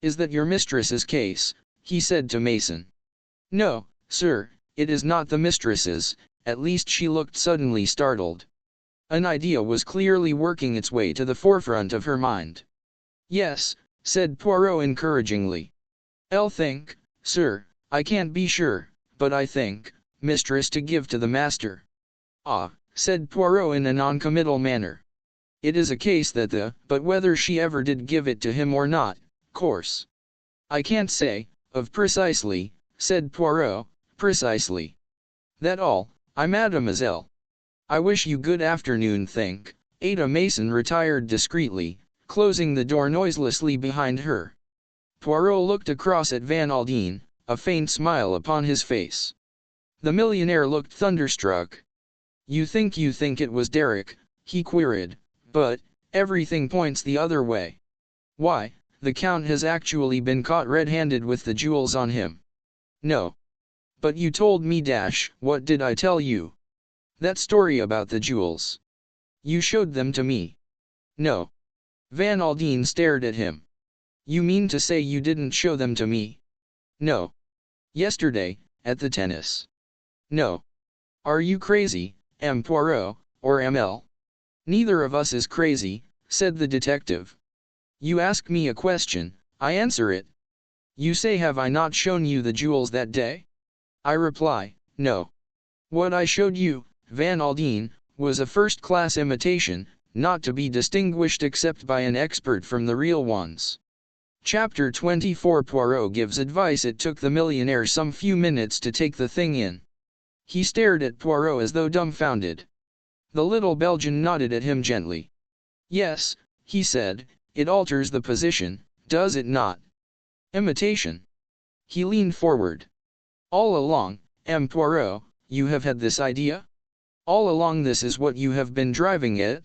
Is that your mistress's case? He said to Mason. No, sir, it is not the mistress's, at least she looked suddenly startled. An idea was clearly working its way to the forefront of her mind. Yes, said Poirot encouragingly. I'll think, sir, I can't be sure, but I think, mistress to give to the master. Ah, said Poirot in a non-committal manner. It is a case that but whether she ever did give it to him or not, course. I can't say, of precisely, said Poirot, precisely. That all, mademoiselle. I wish you good afternoon. Think. Ada Mason retired discreetly, closing the door noiselessly behind her. Poirot looked across at Van Aldine, a faint smile upon his face. The millionaire looked thunderstruck. You think it was Derek, he queried, but everything points the other way. Why, the Count has actually been caught red-handed with the jewels on him. No. But you told me what did I tell you? That story about the jewels. You showed them to me. No. Van Aldine stared at him. You mean to say you didn't show them to me? No. Yesterday, at the tennis. No. Are you crazy, M. Poirot, or M.L.? Neither of us is crazy, said the detective. You ask me a question, I answer it. You say have I not shown you the jewels that day? I reply, no. What I showed you, Van Aldine, was a first-class imitation, not to be distinguished except by an expert from the real ones. Chapter 24. Poirot gives advice. It took the millionaire some few minutes to take the thing in. He stared at Poirot as though dumbfounded. The little Belgian nodded at him gently. Yes, he said, it alters the position, does it not? Imitation. He leaned forward. All along, M. Poirot, you have had this idea? All along this is what you have been driving at?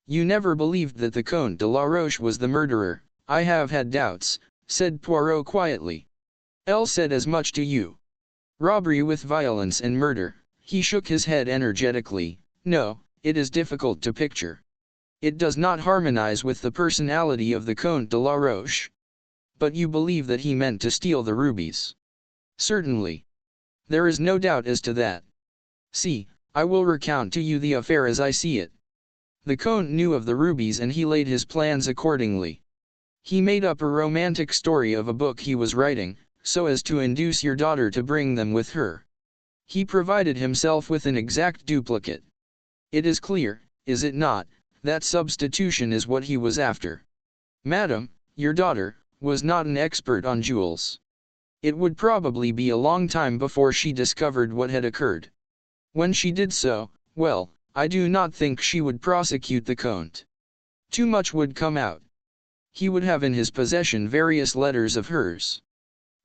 You never believed that the Comte de la Roche was the murderer. I have had doubts, said Poirot quietly. Elle said as much to you. Robbery with violence and murder. He shook his head energetically. No, it is difficult to picture. It does not harmonize with the personality of the Comte de la Roche. But you believe that he meant to steal the rubies? Certainly. There is no doubt as to that. See, I will recount to you the affair as I see it. The Comte knew of the rubies and he laid his plans accordingly. He made up a romantic story of a book he was writing, so as to induce your daughter to bring them with her. He provided himself with an exact duplicate. It is clear, is it not, that substitution is what he was after. Madam, your daughter, was not an expert on jewels. It would probably be a long time before she discovered what had occurred. When she did so, well, I do not think she would prosecute the Comte. Too much would come out. He would have in his possession various letters of hers.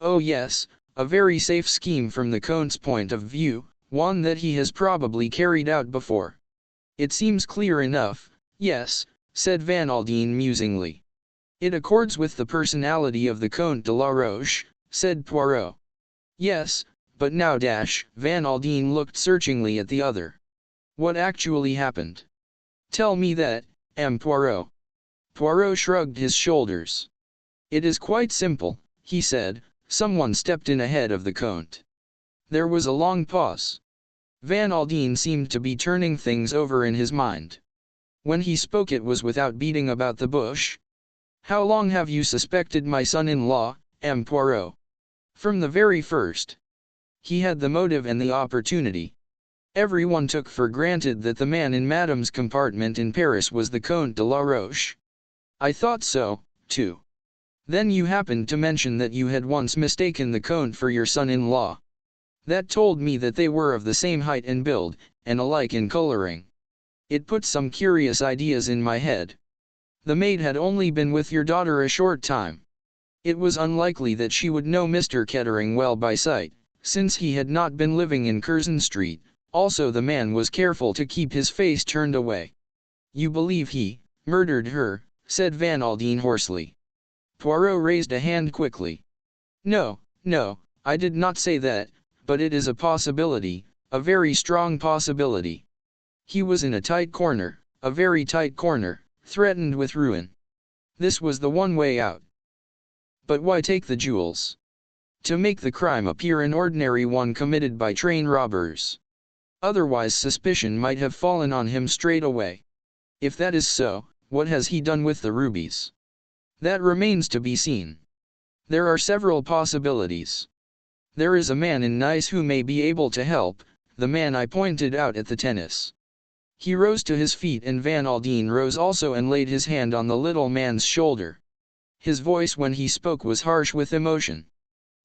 Oh yes, a very safe scheme from the Comte's point of view, one that he has probably carried out before. It seems clear enough, yes, said Van Aldine musingly. It accords with the personality of the Comte de la Roche, said Poirot. Yes, but now Van Aldine looked searchingly at the other. What actually happened? Tell me that, M. Poirot. Poirot shrugged his shoulders. It is quite simple, he said. Someone stepped in ahead of the Comte. There was a long pause. Van Aldine seemed to be turning things over in his mind. When he spoke it was without beating about the bush. How long have you suspected my son-in-law, M. Poirot? From the very first. He had the motive and the opportunity. Everyone took for granted that the man in Madame's compartment in Paris was the Comte de la Roche. I thought so, too. Then you happened to mention that you had once mistaken the Comte for your son-in-law. That told me that they were of the same height and build, and alike in coloring. It put some curious ideas in my head. The maid had only been with your daughter a short time. It was unlikely that she would know Mr. Kettering well by sight, since he had not been living in Curzon Street. Also the man was careful to keep his face turned away. "You believe he murdered her?" said Van Aldine hoarsely. Poirot raised a hand quickly. "No, no, I did not say that, but it is a possibility, a very strong possibility. He was in a tight corner, a very tight corner, threatened with ruin. This was the one way out. But why take the jewels? To make the crime appear an ordinary one committed by train robbers. Otherwise suspicion might have fallen on him straight away. If that is so, what has he done with the rubies? That remains to be seen. There are several possibilities. There is a man in Nice who may be able to help, the man I pointed out at the tennis." He rose to his feet and Van Aldine rose also and laid his hand on the little man's shoulder. His voice when he spoke was harsh with emotion.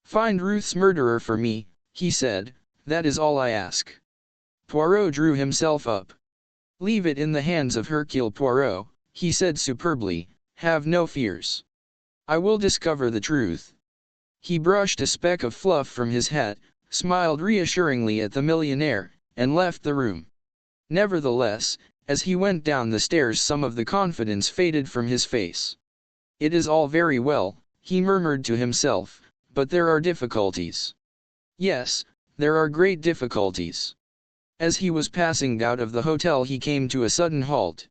"Find Ruth's murderer for me," he said, "that is all I ask." Poirot drew himself up. "Leave it in the hands of Hercule Poirot," he said superbly, "have no fears. I will discover the truth." He brushed a speck of fluff from his hat, smiled reassuringly at the millionaire, and left the room. Nevertheless, as he went down the stairs some of the confidence faded from his face. "It is all very well," he murmured to himself, "but there are difficulties. Yes, there are great difficulties." As he was passing out of the hotel he came to a sudden halt.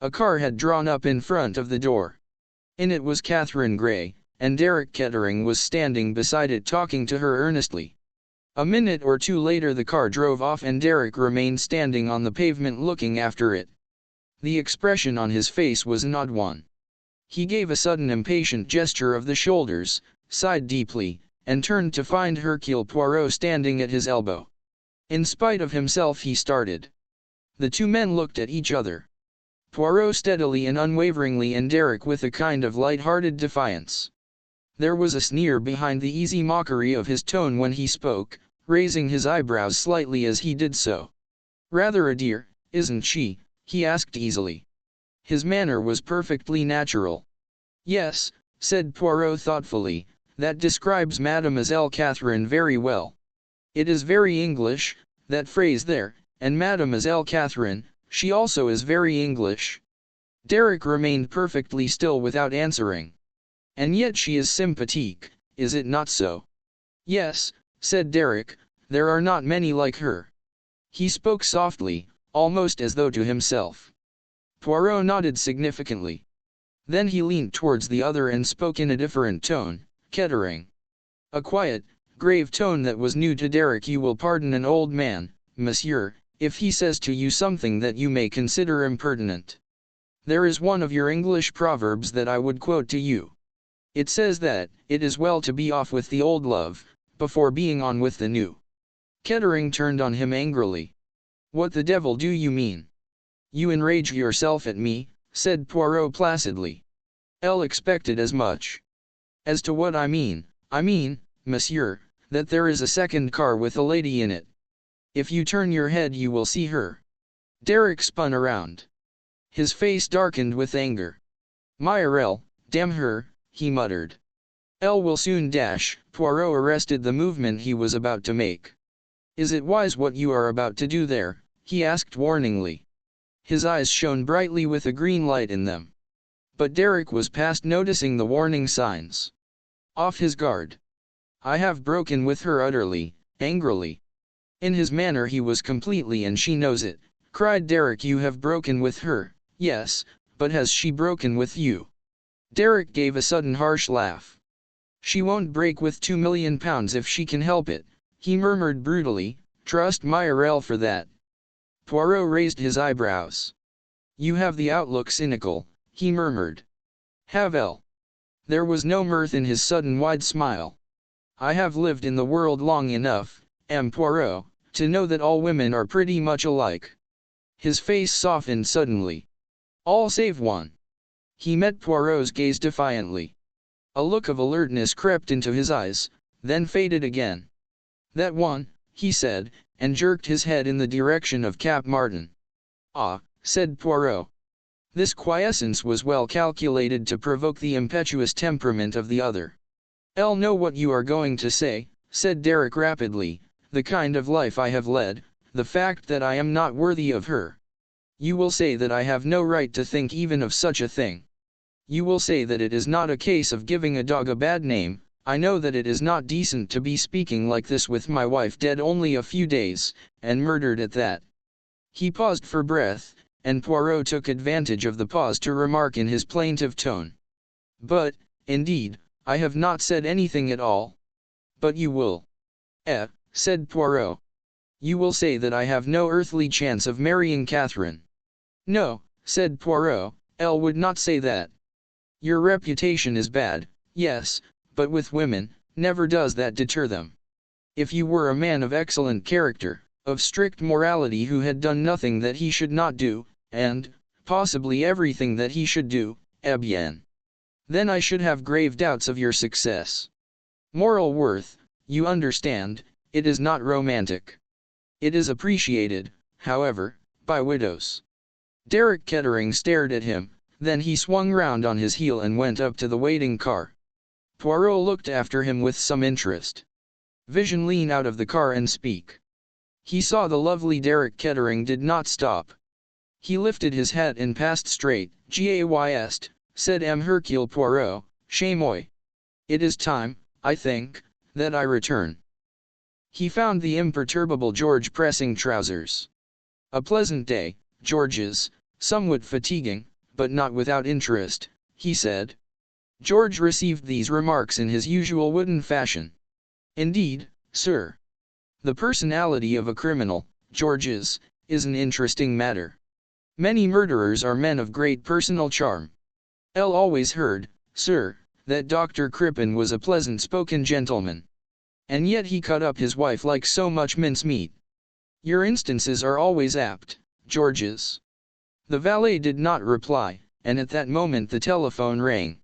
A car had drawn up in front of the door. In it was Catherine Gray, and Derek Kettering was standing beside it talking to her earnestly. A minute or two later the car drove off and Derek remained standing on the pavement looking after it. The expression on his face was an odd one. He gave a sudden impatient gesture of the shoulders, sighed deeply, and turned to find Hercule Poirot standing at his elbow. In spite of himself he started. The two men looked at each other. Poirot steadily and unwaveringly and Derek with a kind of light-hearted defiance. There was a sneer behind the easy mockery of his tone when he spoke, raising his eyebrows slightly as he did so. "Rather a dear, isn't she?" he asked easily. His manner was perfectly natural. "Yes," said Poirot thoughtfully, "that describes Mademoiselle Catherine very well. It is very English, that phrase there, and Mademoiselle Catherine, she also is very English." Derek remained perfectly still without answering. "And yet she is sympathique, is it not so?" "Yes," said Derek, "there are not many like her." He spoke softly, almost as though to himself. Poirot nodded significantly. Then he leant towards the other and spoke in a different tone, "Kettering." A quiet, grave tone that was new to Derek. "You will pardon an old man, monsieur, if he says to you something that you may consider impertinent. There is one of your English proverbs that I would quote to you. It says that it is well to be off with the old love, before being on with the new." Kettering turned on him angrily. "What the devil do you mean? You enrage yourself at me," said Poirot placidly. "Elle expected as much. As to what I mean, monsieur, that there is a second car with a lady in it. If you turn your head you will see her." Derek spun around. His face darkened with anger. "Myerel, damn her," he muttered. "Elle will soon dash." Poirot arrested the movement he was about to make. "Is it wise what you are about to do there?" he asked warningly. His eyes shone brightly with a green light in them. But Derek was past noticing the warning signs. Off his guard. "I have broken with her utterly," angrily. In his manner he was completely, "and she knows it," cried Derek. "You have broken with her, yes, but has she broken with you?" Derek gave a sudden harsh laugh. "She won't break with £2 million if she can help it," he murmured brutally. "Trust Myerel for that." Poirot raised his eyebrows. "You have the outlook cynical," he murmured. "Have Elle?" There was no mirth in his sudden wide smile. "I have lived in the world long enough, M. Poirot, to know that all women are pretty much alike." His face softened suddenly. "All save one." He met Poirot's gaze defiantly. A look of alertness crept into his eyes, then faded again. "That one," he said, and jerked his head in the direction of Cap Martin. "Ah," said Poirot. This quiescence was well calculated to provoke the impetuous temperament of the other. I'll know what you are going to say, said Derek rapidly. The kind of life I have led, the fact that I am not worthy of her. You will say that I have no right to think even of such a thing. You will say that it is not a case of giving a dog a bad name. I know that it is not decent to be speaking like this with my wife dead only a few days, and murdered at that. He paused for breath, and Poirot took advantage of the pause to remark in his plaintive tone. But, indeed, I have not said anything at all. But you will. Said Poirot. You will say that I have no earthly chance of marrying Catherine. No, said Poirot, Elle would not say that. Your reputation is bad, yes, but with women, never does that deter them. If you were a man of excellent character, of strict morality who had done nothing that he should not do, and, possibly everything that he should do, eh bien. Then I should have grave doubts of your success. Moral worth, you understand, it is not romantic. It is appreciated, however, by widows. Derek Kettering stared at him, then he swung round on his heel and went up to the waiting car. Poirot looked after him with some interest. Vision lean out of the car and speak. He saw the lovely Derek Kettering did not stop. He lifted his hat and passed straight. Gays, said M. Hercule Poirot, chez moi. It is time, I think, that I return. He found the imperturbable George pressing trousers. A pleasant day, George's, somewhat fatiguing, but not without interest, he said. George received these remarks in his usual wooden fashion. Indeed, sir. The personality of a criminal, George's, is an interesting matter. Many murderers are men of great personal charm. Elle always heard, sir, that Dr. Crippen was a pleasant-spoken gentleman. And yet he cut up his wife like so much mincemeat. Your instances are always apt, George's. The valet did not reply, and at that moment the telephone rang.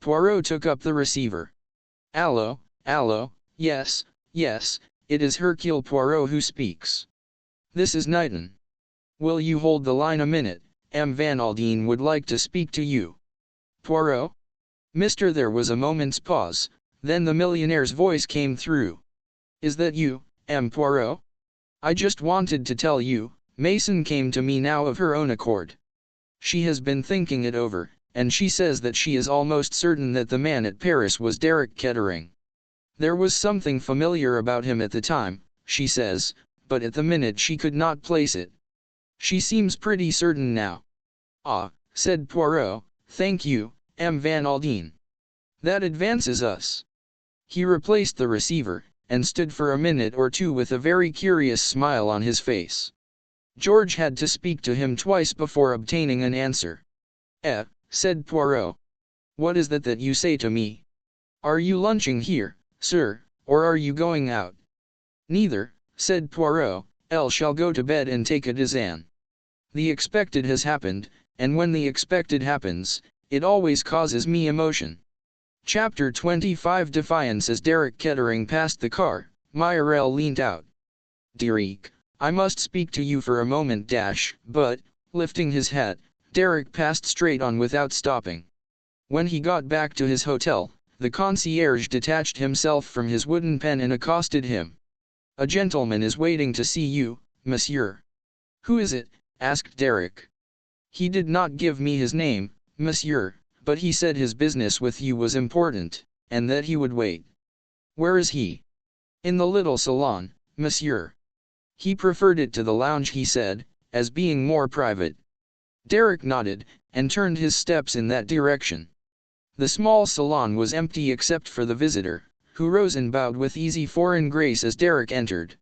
Poirot took up the receiver. Allo, yes, it is Hercule Poirot who speaks. This is Knighton. Will you hold the line a minute? M. Van Aldine would like to speak to you. Poirot? Mister, there was a moment's pause, then the millionaire's voice came through. Is that you, M. Poirot? I just wanted to tell you, Mason came to me now of her own accord. She has been thinking it over, and she says that she is almost certain that the man at Paris was Derek Kettering. There was something familiar about him at the time, she says, but at the minute she could not place it. She seems pretty certain now. Ah, said Poirot, thank you, M. Van Aldine. That advances us. He replaced the receiver, and stood for a minute or two with a very curious smile on his face. George had to speak to him twice before obtaining an answer. Said Poirot. What is that you say to me? Are you lunching here, sir, or are you going out? Neither, said Poirot, Elle shall go to bed and take a tisane. The expected has happened, and when the expected happens, it always causes me emotion. Chapter 25 Defiance. As Derek Kettering passed the car, Myriel leant out. Derek, I must speak to you for a moment. But, lifting his hat, Derek passed straight on without stopping. When he got back to his hotel, the concierge detached himself from his wooden pen and accosted him. A gentleman is waiting to see you, monsieur. Who is it? Asked Derek. He did not give me his name, monsieur, but he said his business with you was important, and that he would wait. Where is he? In the little salon, monsieur. He preferred it to the lounge, he said, as being more private. Derek nodded, and turned his steps in that direction. The small salon was empty except for the visitor, who rose and bowed with easy foreign grace as Derek entered.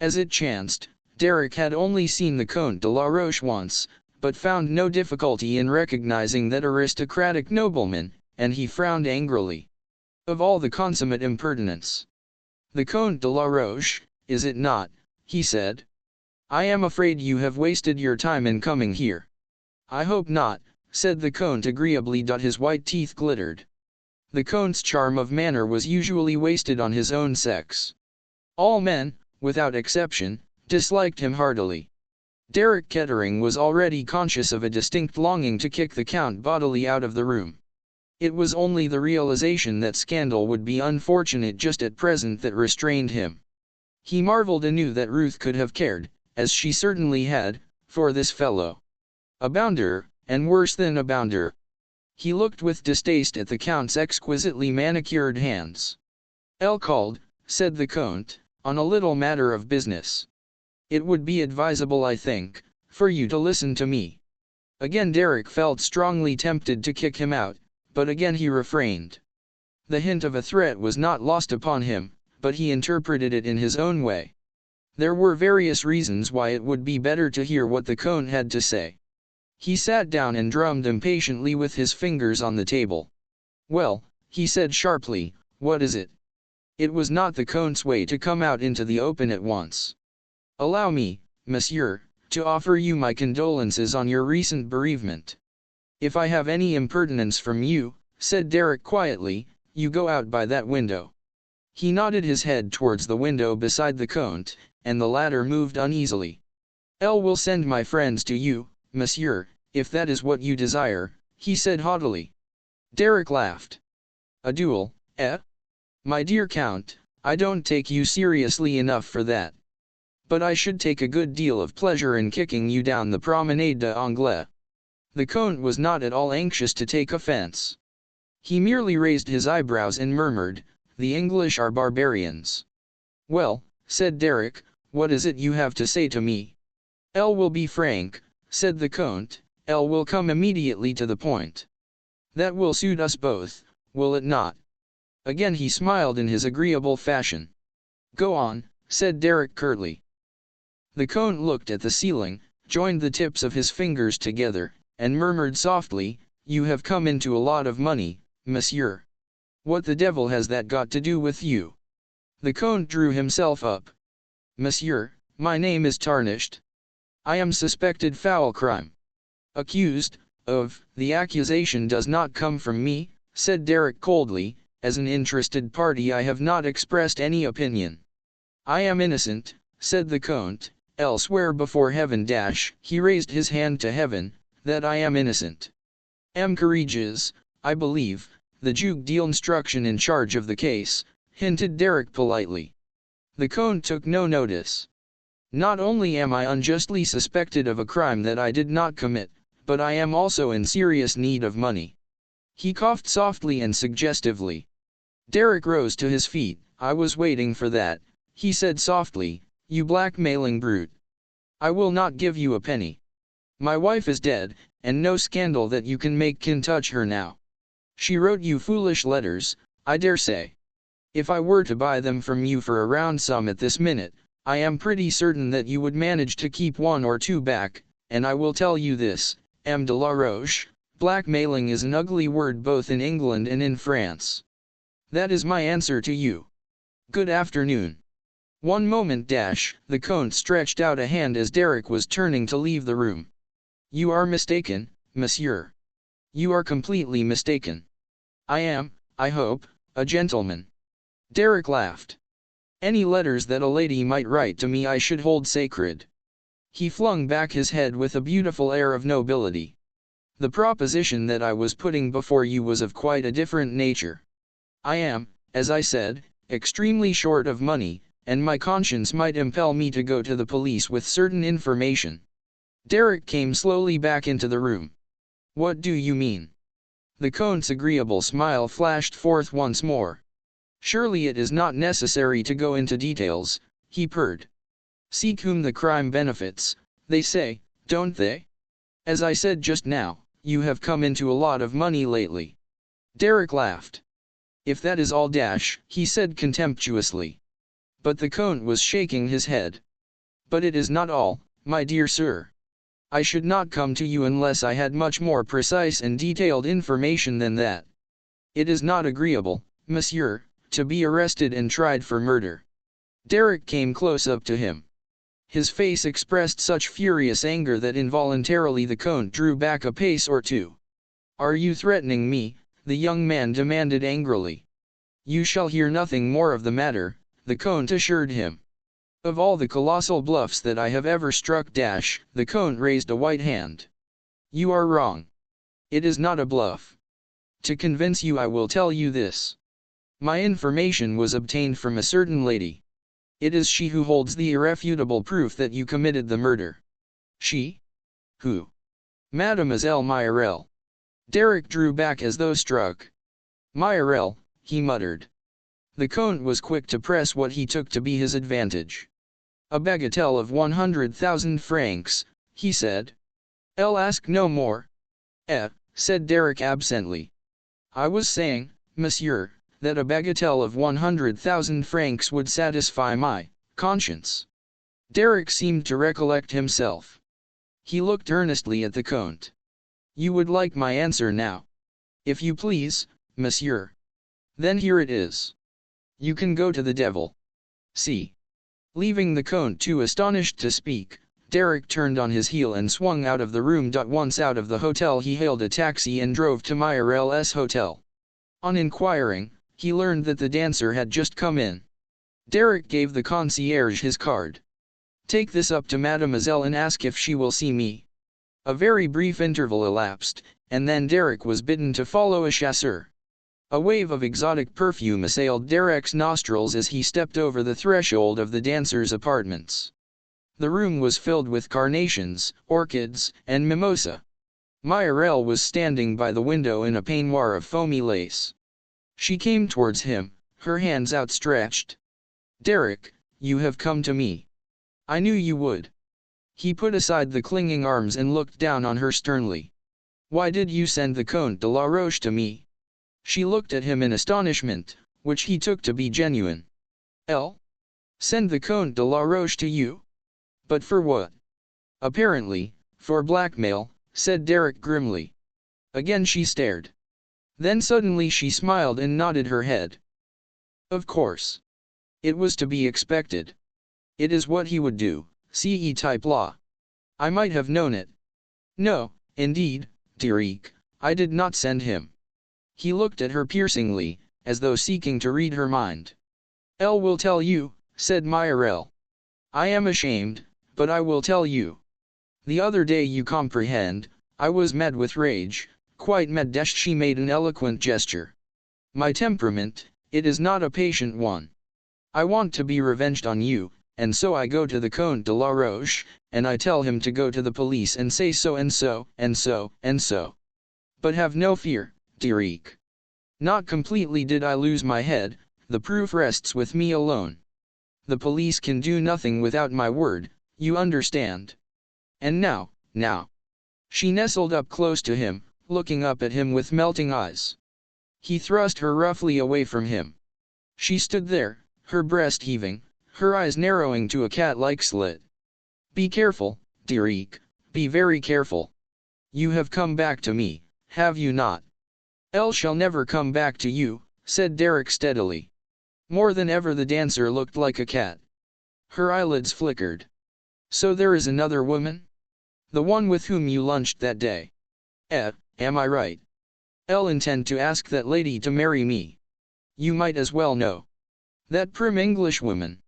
As it chanced, Derek had only seen the Comte de la Roche once, but found no difficulty in recognizing that aristocratic nobleman, and he frowned angrily. Of all the consummate impertinence! The Comte de la Roche, is it not? He said. I am afraid you have wasted your time in coming here. I hope not, said the Comte agreeably. His white teeth glittered. The Comte's charm of manner was usually wasted on his own sex. All men, without exception, disliked him heartily. Derek Kettering was already conscious of a distinct longing to kick the Count bodily out of the room. It was only the realization that scandal would be unfortunate just at present that restrained him. He marveled anew that Ruth could have cared, as she certainly had, for this fellow. A bounder, and worse than a bounder. He looked with distaste at the Count's exquisitely manicured hands. "Elle called," said the Count, "on a little matter of business. It would be advisable, I think, for you to listen to me." Again Derek felt strongly tempted to kick him out, but again he refrained. The hint of a threat was not lost upon him, but he interpreted it in his own way. There were various reasons why it would be better to hear what the Count had to say. He sat down and drummed impatiently with his fingers on the table. "Well," he said sharply, "what is it?" It was not the Count's way to come out into the open at once. "Allow me, monsieur, to offer you my condolences on your recent bereavement." "If I have any impertinence from you," said Derek quietly, "you go out by that window." He nodded his head towards the window beside the Count, and the latter moved uneasily. "Elle will send my friends to you, monsieur, if that is what you desire," he said haughtily. Derek laughed. "A duel, eh? My dear Count, I don't take you seriously enough for that. But I should take a good deal of pleasure in kicking you down the Promenade d'Anglais." The Count was not at all anxious to take offense. He merely raised his eyebrows and murmured, "The English are barbarians." "Well," said Derek, "what is it you have to say to me?" "Elle will be frank," said the Count, "Elle will come immediately to the point. That will suit us both, will it not?" Again he smiled in his agreeable fashion. "Go on," said Derek curtly. The Count looked at the ceiling, joined the tips of his fingers together, and murmured softly, "You have come into a lot of money, monsieur. What the devil has that got to do with you?" The Count drew himself up. "Monsieur, my name is tarnished. I am suspected foul crime. Accused of. The accusation does not come from me," said Derek coldly. "As an interested party I have not expressed any opinion." "I am innocent," said the Count, "Elle swear before heaven he raised his hand to heaven, that I am innocent. Am courageous, I believe, the Duc d'Instruction in charge of the case," hinted Derek politely. The Count took no notice. "Not only am I unjustly suspected of a crime that I did not commit, but I am also in serious need of money." He coughed softly and suggestively. Derek rose to his feet. "I was waiting for that," he said softly, "you blackmailing brute. I will not give you a penny. My wife is dead, and no scandal that you can make can touch her now. She wrote you foolish letters, I dare say. If I were to buy them from you for a round sum at this minute, I am pretty certain that you would manage to keep one or two back, and I will tell you this, M. de la Roche, blackmailing is an ugly word both in England and in France. That is my answer to you. Good afternoon." "One moment the Count stretched out a hand as Derek was turning to leave the room. "You are mistaken, monsieur. You are completely mistaken. I am, I hope, a gentleman." Derek laughed. "Any letters that a lady might write to me I should hold sacred." He flung back his head with a beautiful air of nobility. "The proposition that I was putting before you was of quite a different nature. I am, as I said, extremely short of money, and my conscience might impel me to go to the police with certain information." Derek came slowly back into the room. "What do you mean?" The Count's agreeable smile flashed forth once more. "Surely it is not necessary to go into details," he purred. "Seek whom the crime benefits, they say, don't they? As I said just now, you have come into a lot of money lately." Derek laughed. "If that is all he said contemptuously. But the Count was shaking his head. "But it is not all, my dear sir. I should not come to you unless I had much more precise and detailed information than that. It is not agreeable, monsieur, to be arrested and tried for murder." Derek came close up to him. His face expressed such furious anger that involuntarily the Count drew back a pace or two. "Are you threatening me?" the young man demanded angrily. "You shall hear nothing more of the matter," the Count assured him. "Of all the colossal bluffs that I have ever struck the Count raised a white hand. "You are wrong. It is not a bluff. To convince you I will tell you this. My information was obtained from a certain lady. It is she who holds the irrefutable proof that you committed the murder. She? Who? Mademoiselle Myriel. Derek drew back as though struck. Myriel, he muttered. The Count was quick to press what he took to be his advantage. A bagatelle of 100,000 francs, he said. I'll ask no more. Said Derek absently. I was saying, monsieur, that a bagatelle of 100,000 francs would satisfy my conscience. Derek seemed to recollect himself. He looked earnestly at the Count. You would like my answer now? If you please, monsieur. Then here it is. You can go to the devil. See. Leaving the Count too astonished to speak, Derek turned on his heel and swung out of the room. Once out of the hotel he hailed a taxi and drove to Myriel's hotel. On inquiring, he learned that the dancer had just come in. Derek gave the concierge his card. Take this up to mademoiselle and ask if she will see me. A very brief interval elapsed, and then Derek was bidden to follow a chasseur. A wave of exotic perfume assailed Derek's nostrils as he stepped over the threshold of the dancer's apartments. The room was filled with carnations, orchids, and mimosa. Myriel was standing by the window in a peignoir of foamy lace. She came towards him, her hands outstretched. Derek, you have come to me. I knew you would. He put aside the clinging arms and looked down on her sternly. Why did you send the Comte de la Roche to me? She looked at him in astonishment, which he took to be genuine. Send the Comte de la Roche to you? But for what? Apparently, for blackmail, said Derek grimly. Again she stared. Then suddenly she smiled and nodded her head. Of course. It was to be expected. It is what he would do, CE-type law. I might have known it. No, indeed, Derek, I did not send him. He looked at her piercingly, as though seeking to read her mind. Elle will tell you, said Myriel. I am ashamed, but I will tell you. The other day, you comprehend, I was mad with rage, quite mad. She made an eloquent gesture. My temperament, it is not a patient one. I want to be revenged on you, and so I go to the Comte de la Roche, and I tell him to go to the police and say so and so, and so, and so. But have no fear, Derek. Not completely did I lose my head, the proof rests with me alone. The police can do nothing without my word, you understand. And now. She nestled up close to him, looking up at him with melting eyes. He thrust her roughly away from him. She stood there, her breast heaving, her eyes narrowing to a cat-like slit. Be careful, Derek, be very careful. You have come back to me, have you not? Elle shall never come back to you, said Derek steadily. More than ever the dancer looked like a cat. Her eyelids flickered. So there is another woman? The one with whom you lunched that day. Am I right? Elle intend to ask that lady to marry me. You might as well know. That prim Englishwoman.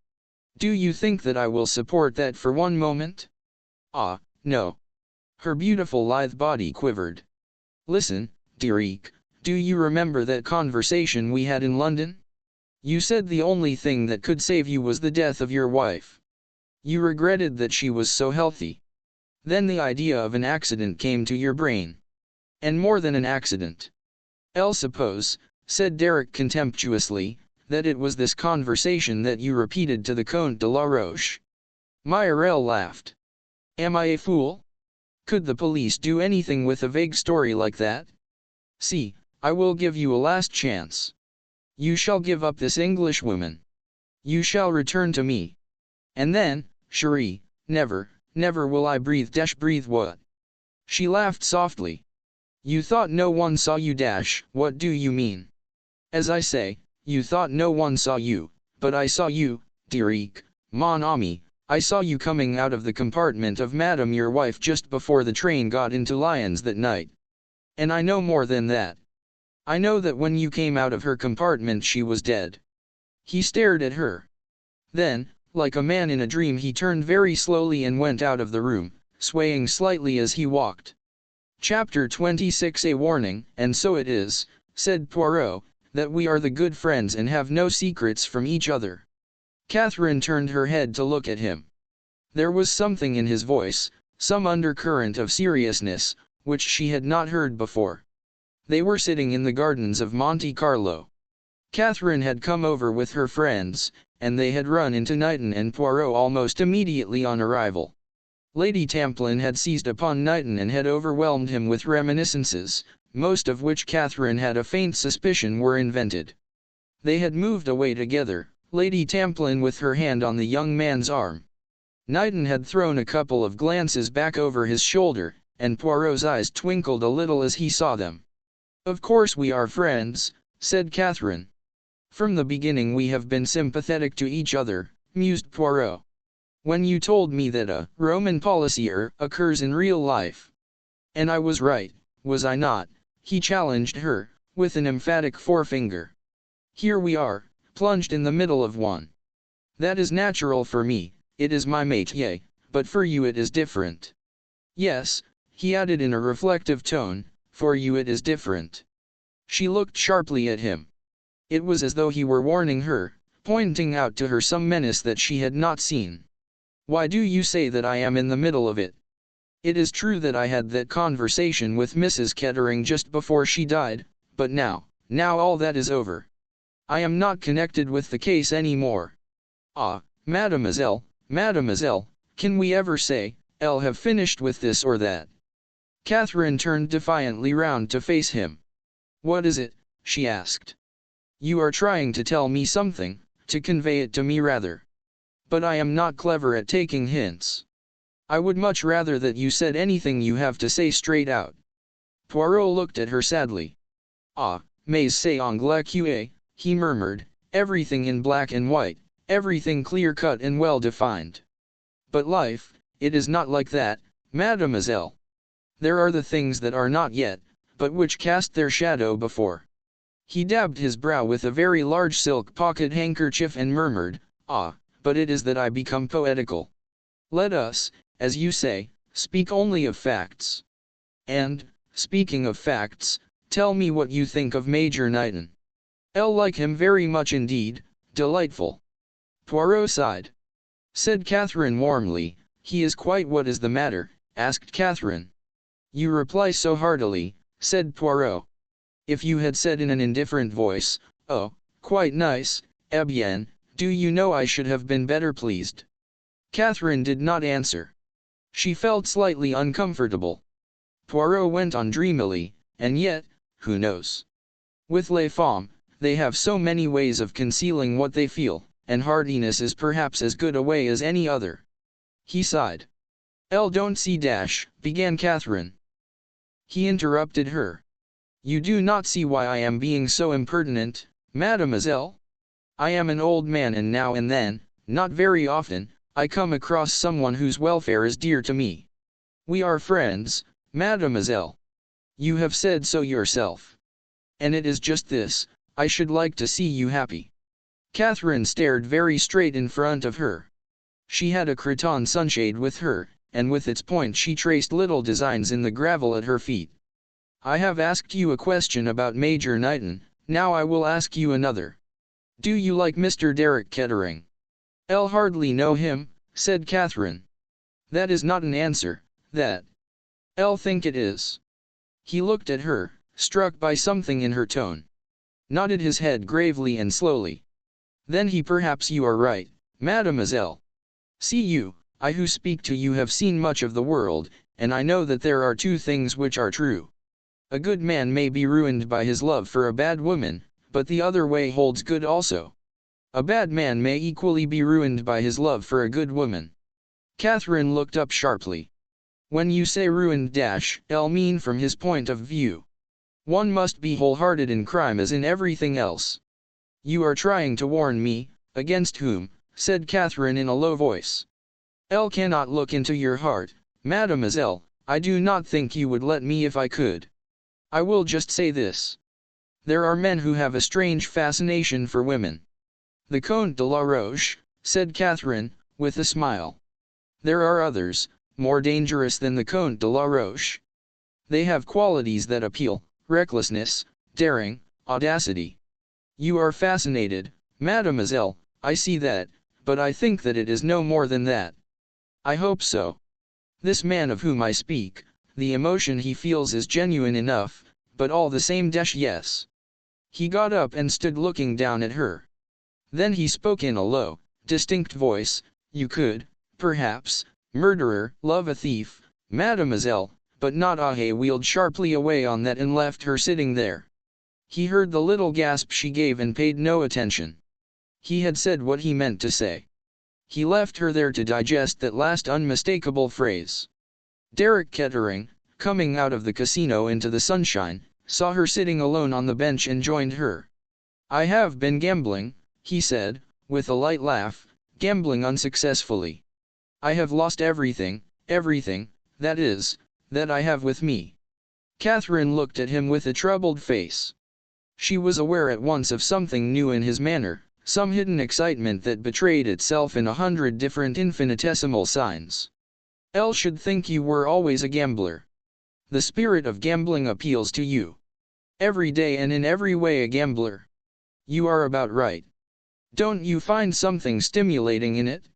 Do you think that I will support that for one moment? Ah, no. Her beautiful lithe body quivered. Listen, Derek, do you remember that conversation we had in London? You said the only thing that could save you was the death of your wife. You regretted that she was so healthy. Then the idea of an accident came to your brain. And more than an accident. Elle suppose, said Derek contemptuously, that it was this conversation that you repeated to the Comte de la Roche. Myriel laughed. Am I a fool? Could the police do anything with a vague story like that? See, I will give you a last chance. You shall give up this Englishwoman. You shall return to me. And then, chérie, never will I breathe what? She laughed softly. You thought no one saw you what do you mean? As I say, you thought no one saw you, but I saw you, Derek, mon ami, I saw you coming out of the compartment of Madame your wife just before the train got into Lyons that night. And I know more than that. I know that when you came out of her compartment she was dead. He stared at her. Then, like a man in a dream, he turned very slowly and went out of the room, swaying slightly as he walked. Chapter 26 A warning, and so it is, said Poirot, that we are the good friends and have no secrets from each other. Catherine turned her head to look at him. There was something in his voice, some undercurrent of seriousness, which she had not heard before. They were sitting in the gardens of Monte Carlo. Catherine had come over with her friends, and they had run into Knighton and Poirot almost immediately on arrival. Lady Tamplin had seized upon Knighton and had overwhelmed him with reminiscences, most of which Catherine had a faint suspicion were invented. They had moved away together, Lady Tamplin with her hand on the young man's arm. Knighton had thrown a couple of glances back over his shoulder, and Poirot's eyes twinkled a little as he saw them. "Of course we are friends," said Catherine. "From the beginning we have been sympathetic to each other," mused Poirot. "When you told me that a Roman policy occurs in real life." "And I was right, was I not?" he challenged her, with an emphatic forefinger. "Here we are, plunged in the middle of one. That is natural for me, it is my métier, but for you it is different." "Yes," he added in a reflective tone, "for you it is different." She looked sharply at him. It was as though he were warning her, pointing out to her some menace that she had not seen. "Why do you say that I am in the middle of it? It is true that I had that conversation with Mrs. Kettering just before she died, but now all that is over. I am not connected with the case any more." "Ah, mademoiselle, can we ever say, I'll have finished with this or that?" Catherine turned defiantly round to face him. "What is it?" she asked. "You are trying to tell me something, to convey it to me rather. But I am not clever at taking hints. I would much rather that you said anything you have to say straight out." Poirot looked at her sadly. "Ah, mais c'est anglais, he murmured, "everything in black and white, everything clear-cut and well-defined. But life, it is not like that, mademoiselle. There are the things that are not yet, but which cast their shadow before." He dabbed his brow with a very large silk pocket handkerchief and murmured, "Ah, but it is that I become poetical. Let us, as you say, speak only of facts. And, speaking of facts, tell me what you think of Major Knighton." "I'll like him very much indeed, delightful." Poirot sighed. Said Catherine warmly, "He is quite—" "What is the matter?" asked Catherine. "You reply so heartily," said Poirot. "If you had said in an indifferent voice, 'Oh, quite nice, eh bien, do you know I should have been better pleased?'" Catherine did not answer. She felt slightly uncomfortable. Poirot went on dreamily, "And yet, who knows? With les femmes, they have so many ways of concealing what they feel, and heartiness is perhaps as good a way as any other." He sighed. "Elle don't see dash," began Catherine. He interrupted her. "You do not see why I am being so impertinent, mademoiselle? I am an old man and now and then, not very often, I come across someone whose welfare is dear to me. We are friends, mademoiselle. You have said so yourself. And it is just this, I should like to see you happy." Catherine stared very straight in front of her. She had a cretonne sunshade with her, and with its point she traced little designs in the gravel at her feet. "I have asked you a question about Major Knighton, now I will ask you another. Do you like Mr. Derek Kettering?" "I'll hardly know him," said Catherine. "That is not an answer, that." "I'll think it is." He looked at her, struck by something in her tone. Nodded his head gravely and slowly. "Then perhaps you are right, mademoiselle. See you, I who speak to you have seen much of the world, and I know that there are two things which are true. A good man may be ruined by his love for a bad woman, but the other way holds good also. A bad man may equally be ruined by his love for a good woman." Catherine looked up sharply. "When you say ruined dash, I'll mean from his point of view. One must be wholehearted in crime as in everything else." "You are trying to warn me, against whom?" said Catherine in a low voice. "I cannot look into your heart, mademoiselle, I do not think you would let me if I could. I will just say this. There are men who have a strange fascination for women." "The Comte de la Roche," said Catherine, with a smile. "There are others, more dangerous than the Comte de la Roche. They have qualities that appeal, recklessness, daring, audacity. You are fascinated, mademoiselle, I see that, but I think that it is no more than that. I hope so. This man of whom I speak, the emotion he feels is genuine enough, but all the same yes. He got up and stood looking down at her. Then he spoke in a low, distinct voice, you could, perhaps, murderer, love a thief, mademoiselle, but not ah. He wheeled sharply away on that and left her sitting there. He heard the little gasp she gave and paid no attention. He had said what he meant to say. He left her there to digest that last unmistakable phrase. Derek Kettering, coming out of the casino into the sunshine, saw her sitting alone on the bench and joined her. I have been gambling, he said, with a light laugh, gambling unsuccessfully. I have lost everything, that is, that I have with me. Catherine looked at him with a troubled face. She was aware at once of something new in his manner, some hidden excitement that betrayed itself in 100 different infinitesimal signs. Elle should think you were always a gambler. The spirit of gambling appeals to you. Every day and in every way a gambler. You are about right. Don't you find something stimulating in it?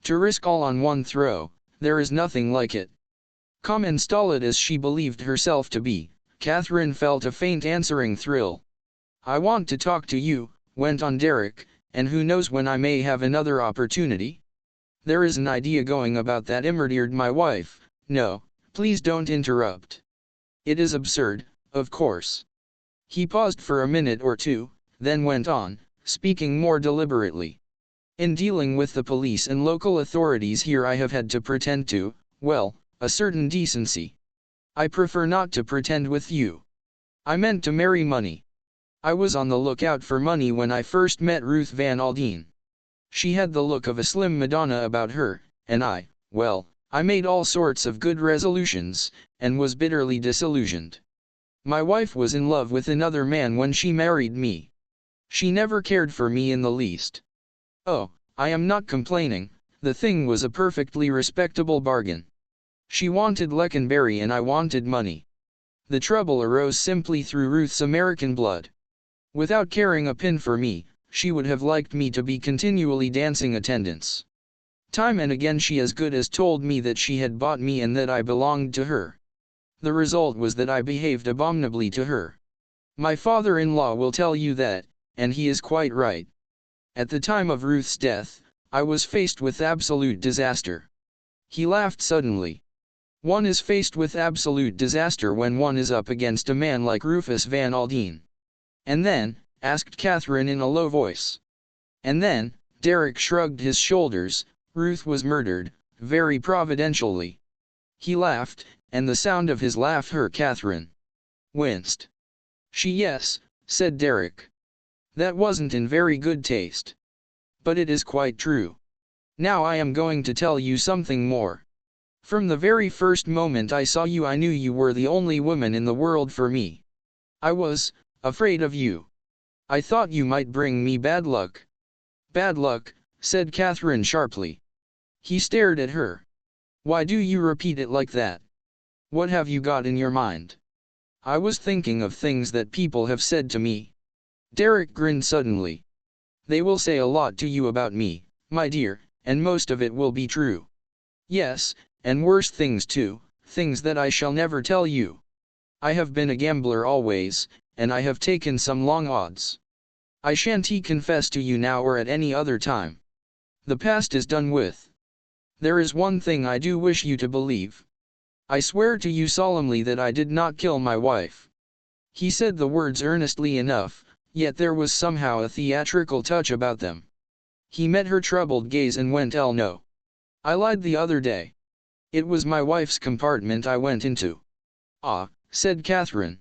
To risk all on one throw, there is nothing like it. Calm and stolid as she believed herself to be, Catherine felt a faint answering thrill. I want to talk to you, went on Derek, and who knows when I may have another opportunity? There is an idea going about that murdered my wife. No, please don't interrupt. It is absurd, of course. He paused for a minute or two, then went on, speaking more deliberately. In dealing with the police and local authorities here I have had to pretend to, well, a certain decency. I prefer not to pretend with you. I meant to marry money. I was on the lookout for money when I first met Ruth Van Aldine. She had the look of a slim Madonna about her, and I made all sorts of good resolutions, and was bitterly disillusioned. My wife was in love with another man when she married me. She never cared for me in the least. Oh, I am not complaining, the thing was a perfectly respectable bargain. She wanted Lecanberry and I wanted money. The trouble arose simply through Ruth's American blood. Without caring a pin for me, she would have liked me to be continually dancing attendance. Time and again she as good as told me that she had bought me and that I belonged to her. The result was that I behaved abominably to her. My father-in-law will tell you that, and he is quite right. At the time of Ruth's death, I was faced with absolute disaster. He laughed suddenly. One is faced with absolute disaster when one is up against a man like Rufus Van Aldine. And then, asked Catherine in a low voice. And then, Derek shrugged his shoulders, Ruth was murdered, very providentially. He laughed, and the sound of his laugh hurt Catherine. Winced. Yes, said Derek. That wasn't in very good taste. But it is quite true. Now I am going to tell you something more. From the very first moment I saw you I knew you were the only woman in the world for me. I was afraid of you. I thought you might bring me bad luck. Bad luck, said Catherine sharply. He stared at her. Why do you repeat it like that? What have you got in your mind? I was thinking of things that people have said to me. Derek grinned suddenly. They will say a lot to you about me, my dear, and most of it will be true. Yes, and worse things too, things that I shall never tell you. I have been a gambler always, and I have taken some long odds. I shan't confess to you now or at any other time. The past is done with. There is one thing I do wish you to believe. I swear to you solemnly that I did not kill my wife. He said the words earnestly enough, yet there was somehow a theatrical touch about them. He met her troubled gaze and went, no. I lied the other day. It was my wife's compartment I went into. Ah, said Catherine.